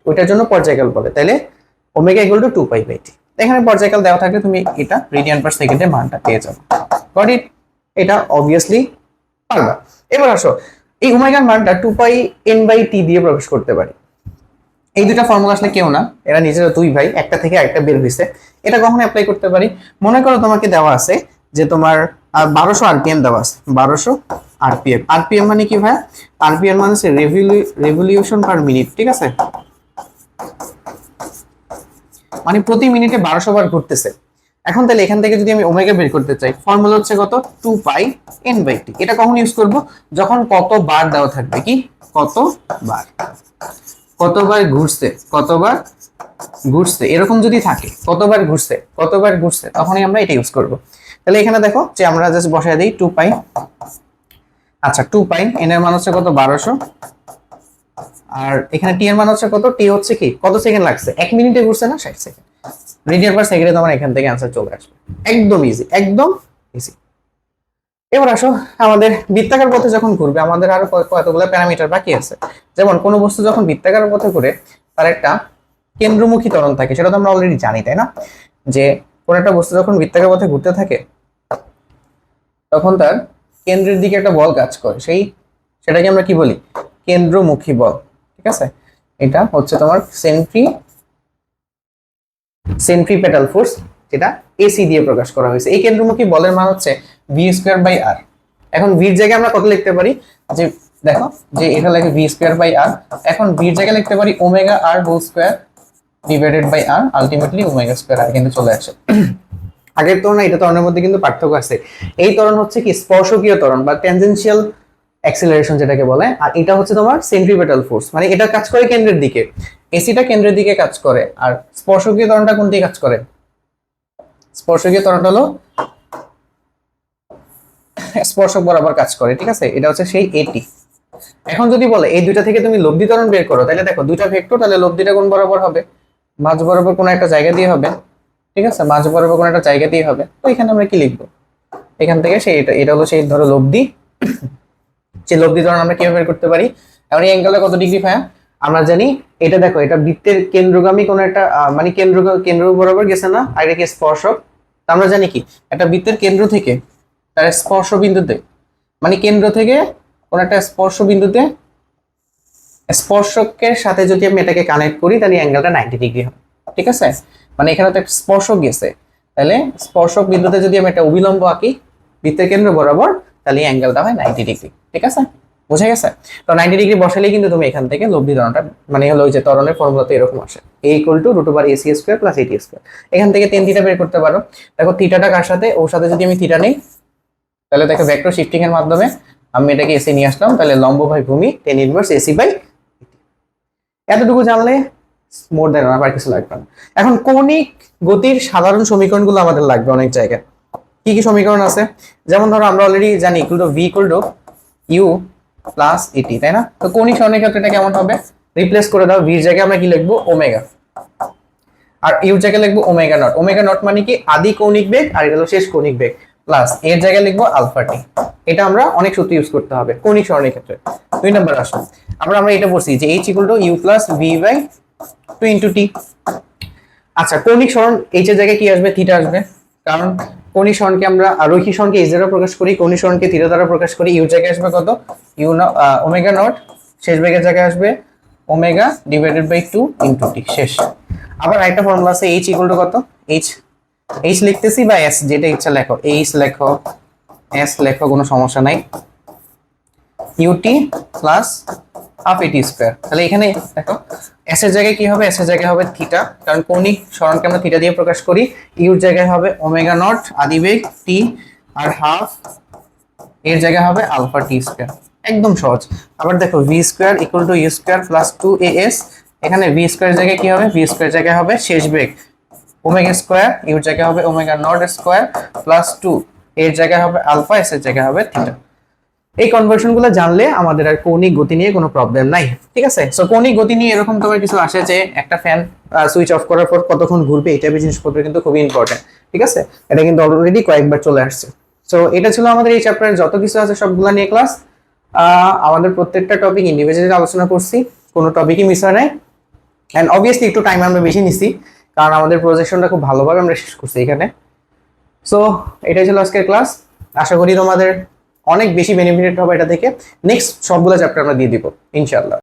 ওইটার জন্য পর্যায়কাল বলে। তাহলে ওমেগা ইকুয়াল টু 2π/t। এখানে পর্যায়কাল দেওয়া থাকলে তুমি এটা রেডিয়ান পার সেকেন্ডের মানটা পেয়ে যাবে। Got it? এটা অবভিয়াসলি পারবা। এবার আসো এই ওমেগার মানটা 2πn/t দিয়ে প্রকাশ করতে পারি। এই দুটা ফর্মুলা আসলে কেউ না, এরা নিজেরা দুই ভাই, একটা থেকে আরেকটা বের হয়েছে। এটা কখন অ্যাপ্লাই করতে পারি, মনে করো তোমাকে দেওয়া আছে যে তোমার 1200 আরপিএম দেওয়া আছে, 1200 আরপিএম। আরপিএম মানে কি ভাই, আরপিএম মানে হচ্ছে রেভলিউশন পার মিনিট, ঠিক আছে, মানে প্রতি মিনিটে 1200 বার ঘুরতেছে। এখন তাহলে এখান থেকে যদি আমি ওমেগা বের করতে চাই, ফর্মুলা হচ্ছে কত, 2πn/t। এটা কখন ইউজ করব, যখন কত বার দেওয়া থাকবে, কি কতবার ঘুরছে এরকম যদি থাকে, কতবার ঘুরছে তখনই আমরা এটা ইউজ করব। তাহলে এখানে দেখো যে আমরা জাস্ট বসায় দিই 2π। আচ্ছা 2π, n এর মান হচ্ছে কত, 1200, আর এখানে টি এর মান হচ্ছে কত, টি হচ্ছে কি কত সেকেন্ড লাগছে, 1 মিনিটে ঘুরছে না, 60 সেকেন্ড। রেডিয়ান পার সেকেন্ডে তোমার এখান থেকে आंसर চলে আসবে, একদম ইজি, একদম ইজি। এবার আসো আমাদের বৃত্তাকার পথে যখন ঘুরবে আমাদের আরো কতগুলো প্যারামিটার বাকি আছে। যেমন কোনো বস্তু যখন বৃত্তাকার পথে ঘুরে তার একটা কেন্দ্রমুখী ত্বরণ থাকে, সেটা তো আমরা অলরেডি জানি, তাই না, যে কোন একটা বস্তু যখন বৃত্তাকার পথে ঘুরতে থাকে তখন তার কেন্দ্রের দিকে একটা বল কাজ করে, সেটাকে আমরা কি বলি, কেন্দ্রমুখী বল, ঠিক আছে? এটা হচ্ছে তোমার সেন্ট্রিপেটাল ফোর্স, যেটা এসি দিয়ে প্রকাশ করা হয়েছে। এই কেন্দ্রমুখী বলের মান হচ্ছে ভি স্কোয়ার বাই আর। এখন ভির জায়গায় আমরা কত লিখতে পারি, যে দেখো যে এটা লেখে ভি স্কোয়ার বাই আর, এখন ভির জায়গায় লিখতে পারি omega R whole square divided by R, ultimately omega square R কিন্তু চলে আসে। আগের ত্বরণ এটা ত্বরণের মধ্যে কিন্তু পার্থক্য আছে। এই ত্বরণ হচ্ছে কি স্পর্শকীয় ত্বরণ বা ট্যানজেনশিয়াল অ্যাক্সিলারেশন যেটাকে বলে, আর এটা হচ্ছে তোমার সেন্ট্রিপেটাল ফোর্স, মানে এটা কাজ করে কেন্দ্রের দিকে, এসিটা কেন্দ্রের দিকে কাজ করে, আর স্পর্শকীয় ত্বরণটা কোন দিকে কাজ করে? স্পর্শকীয় ত্বরণটা হলো স্পর্শক বরাবর কাজ করে, ঠিক আছে? এটা হচ্ছে সেই এটি। এখন যদি বলে এই দুইটা থেকে তুমি লব্ধি ত্বরণ বের করো, তাহলে দেখো দুইটা ভেক্টর, তাহলে লব্ধিটা কোন বরাবর হবে? মাঝ বরাবর কোনো একটা জায়গা দিয়ে হবে, ঠিক আছে? মাঝ বরাবর কোনো একটা জায়গা দিয়ে হবে। তো এখানে আমরা কি লিখবো? এখান থেকে সেই এটা হলো সেই ধরো লব্ধি, যে লব্ধি ত্বরণ আমরা কিভাবে বের করতে পারি? এখন এই অ্যাঙ্গেলটা কত ডিগ্রি ভাইয়া? আমরা জানি এটা, দেখো এটা বৃত্তের কেন্দ্রগামী কোন একটা মানে কেন্দ্র বরাবর গেছে না, আর এটা কি স্পর্শক। তা আমরা জানি কি একটা বৃত্তের কেন্দ্র থেকে তার স্পর্শ বিন্দুতে, মানে কেন্দ্র থেকে কোন একটা স্পর্শ বিন্দুতে স্পর্শকের সাথে যদি আমি এটাকে কানেক্ট করি, তাহলে অ্যাঙ্গেলটা 90 ডিগ্রি হবে, ঠিক আছে? মানে এখানে তো একটা স্পর্শক গেছে, তাহলে স্পর্শক বিন্দুতে যদি আমি একটা অভিলম্ব আঁকি বৃত্তের কেন্দ্র বরাবর, তাহলে অ্যাঙ্গেলটা হয় 90 ডিগ্রি, ঠিক আছে? বোঝা গেছে? তো 90 ডিগ্রি বসালেই কিন্তু তুমি এখান থেকে লব্ধি ত্বরণটা, মানে হলো ওই যে ত্বরণের ফর্মুলাতে এরকম আসে, a = √ac² + at²। এখান থেকে tan থিটা বের করতে পারো। দেখো থিটাটা কার সাথে, ওর সাথে যদি আমি থিটা নেই, তাহলে দেখো ভেক্টর শিফটিং এর মাধ্যমে আমি এটাকে এসি নিয়ে আসলাম, তাহলে লম্ব বাই ভূমি tan ইনভার্স ac বাই, এতটুকু জানলে মোর দেন আর কিছু লাগবে না। এখন কৌণিক গতির সাধারণ সমীকরণগুলো আমাদের লাগবে অনেক জায়গায়। কি কি সমীকরণ আছে? যেমন ধরো আমরা অলরেডি জানি v = u প্লাস এটি, তাই না? তো কৌণিক সরণের ক্ষেত্রে এটা কেমন হবে? রিপ্লেস করে দাও, ভির জায়গায় আমরা কি লিখবো? ওমেগা, আর ইউর জায়গায় লিখবো ওমেগা নট। ওমেগা নট মানে কি? আদি কৌণিক বেগ, আর এটা হলো শেষ কৌণিক বেগ, প্লাস এর জায়গায় লিখবো আলফা টি। এটা আমরা অনেক সূত্র ইউজ করতে হবে কৌণিক সরণের ক্ষেত্রে। 2 নাম্বার আসো, আমরা এটা বলছি যে h = u + v / 2 × t। আচ্ছা, কৌণিক সরণ h এর জায়গায় কি আসবে? থিটা আসবে, কারণ কৌণিক সরণকে আমরা রৈখিক সরণকে h দ্বারা প্রকাশ করি, কৌণিক সরণকে থিটা দ্বারা প্রকাশ করি। ইউর জায়গায় আসবে কত? ওমেগা নট, শেষ বেগের জায়গায় আসবে ওমেগা ডিভাইডেড বাই 2 × t, শেষ। আবার আরেকটা ফর্মুলা আছে, h = কত? h লিখতেছি বা s, যেটা ইচ্ছা লেখো, h লেখো, s লেখো, কোনো সমস্যা নাই, ut plus half at square. তাহলে এখানে দেখো s এর জায়গায় কি হবে? s এর জায়গায় হবে থিটা, কারণ কৌণিক সরণকে আমরা থিটা দিয়ে প্রকাশ করি। ইউর জায়গায় হবে ওমেগা নট আদি বেগ t, আর হাফ এর জায়গায় হবে আলফা t স্কয়ার। একদম সহজ। আবার দেখো v² = u² + 2as, এখানে v স্কয়ার জায়গায় কি হবে? v স্কয়ার জায়গায় হবে শেষ বেগ ওমেগা স্কয়ার, ইউর জায়গায় হবে ওমেগা নট স্কয়ার প্লাস 2, এর জায়গায় হবে আলফা, এস এর জায়গায় হবে থিটা। এই কনভার্সনগুলো জানলে আমাদের আর কৌণিক গতি নিয়ে কোনো প্রবলেম নাই, ঠিক আছে? সো কৌণিক গতি নিয়ে এরকম তোমার কিছু আসে যে একটা ফ্যান সুইচ অফ করার পর কতক্ষণ ঘুরবে, এই টাইপের জিনিসপত্র কিন্তু খুবই ইম্পর্টেন্ট, ঠিক আছে? এটা কিন্তু অলরেডি কয়েকবার চলে আসছে। সো এটা ছিল আমাদের এই চ্যাপ্টারের যত কিছু আছে সবগুলো নিয়ে ক্লাস। আমাদের প্রত্যেকটা টপিক ইন্ডিভিজুয়ালি আলোচনা করছি, কোনো টপিকই মিস হয় নাই। এন্ড অবভিয়াসলি একটু টাইম আমরা বেশি নিছি, কারণ আমাদের প্রজেকশনটা খুব ভালোভাবে আমরা শেষ করছি এখানে। সো এটাই ছিল আজকের ক্লাস। আশা করি তোমাদের অনেক বেশি বেনিফিটেড হবে এটা থেকে। নেক্সট সবগুলো চ্যাপ্টার আমরা দিয়ে দিব ইনশাআল্লাহ।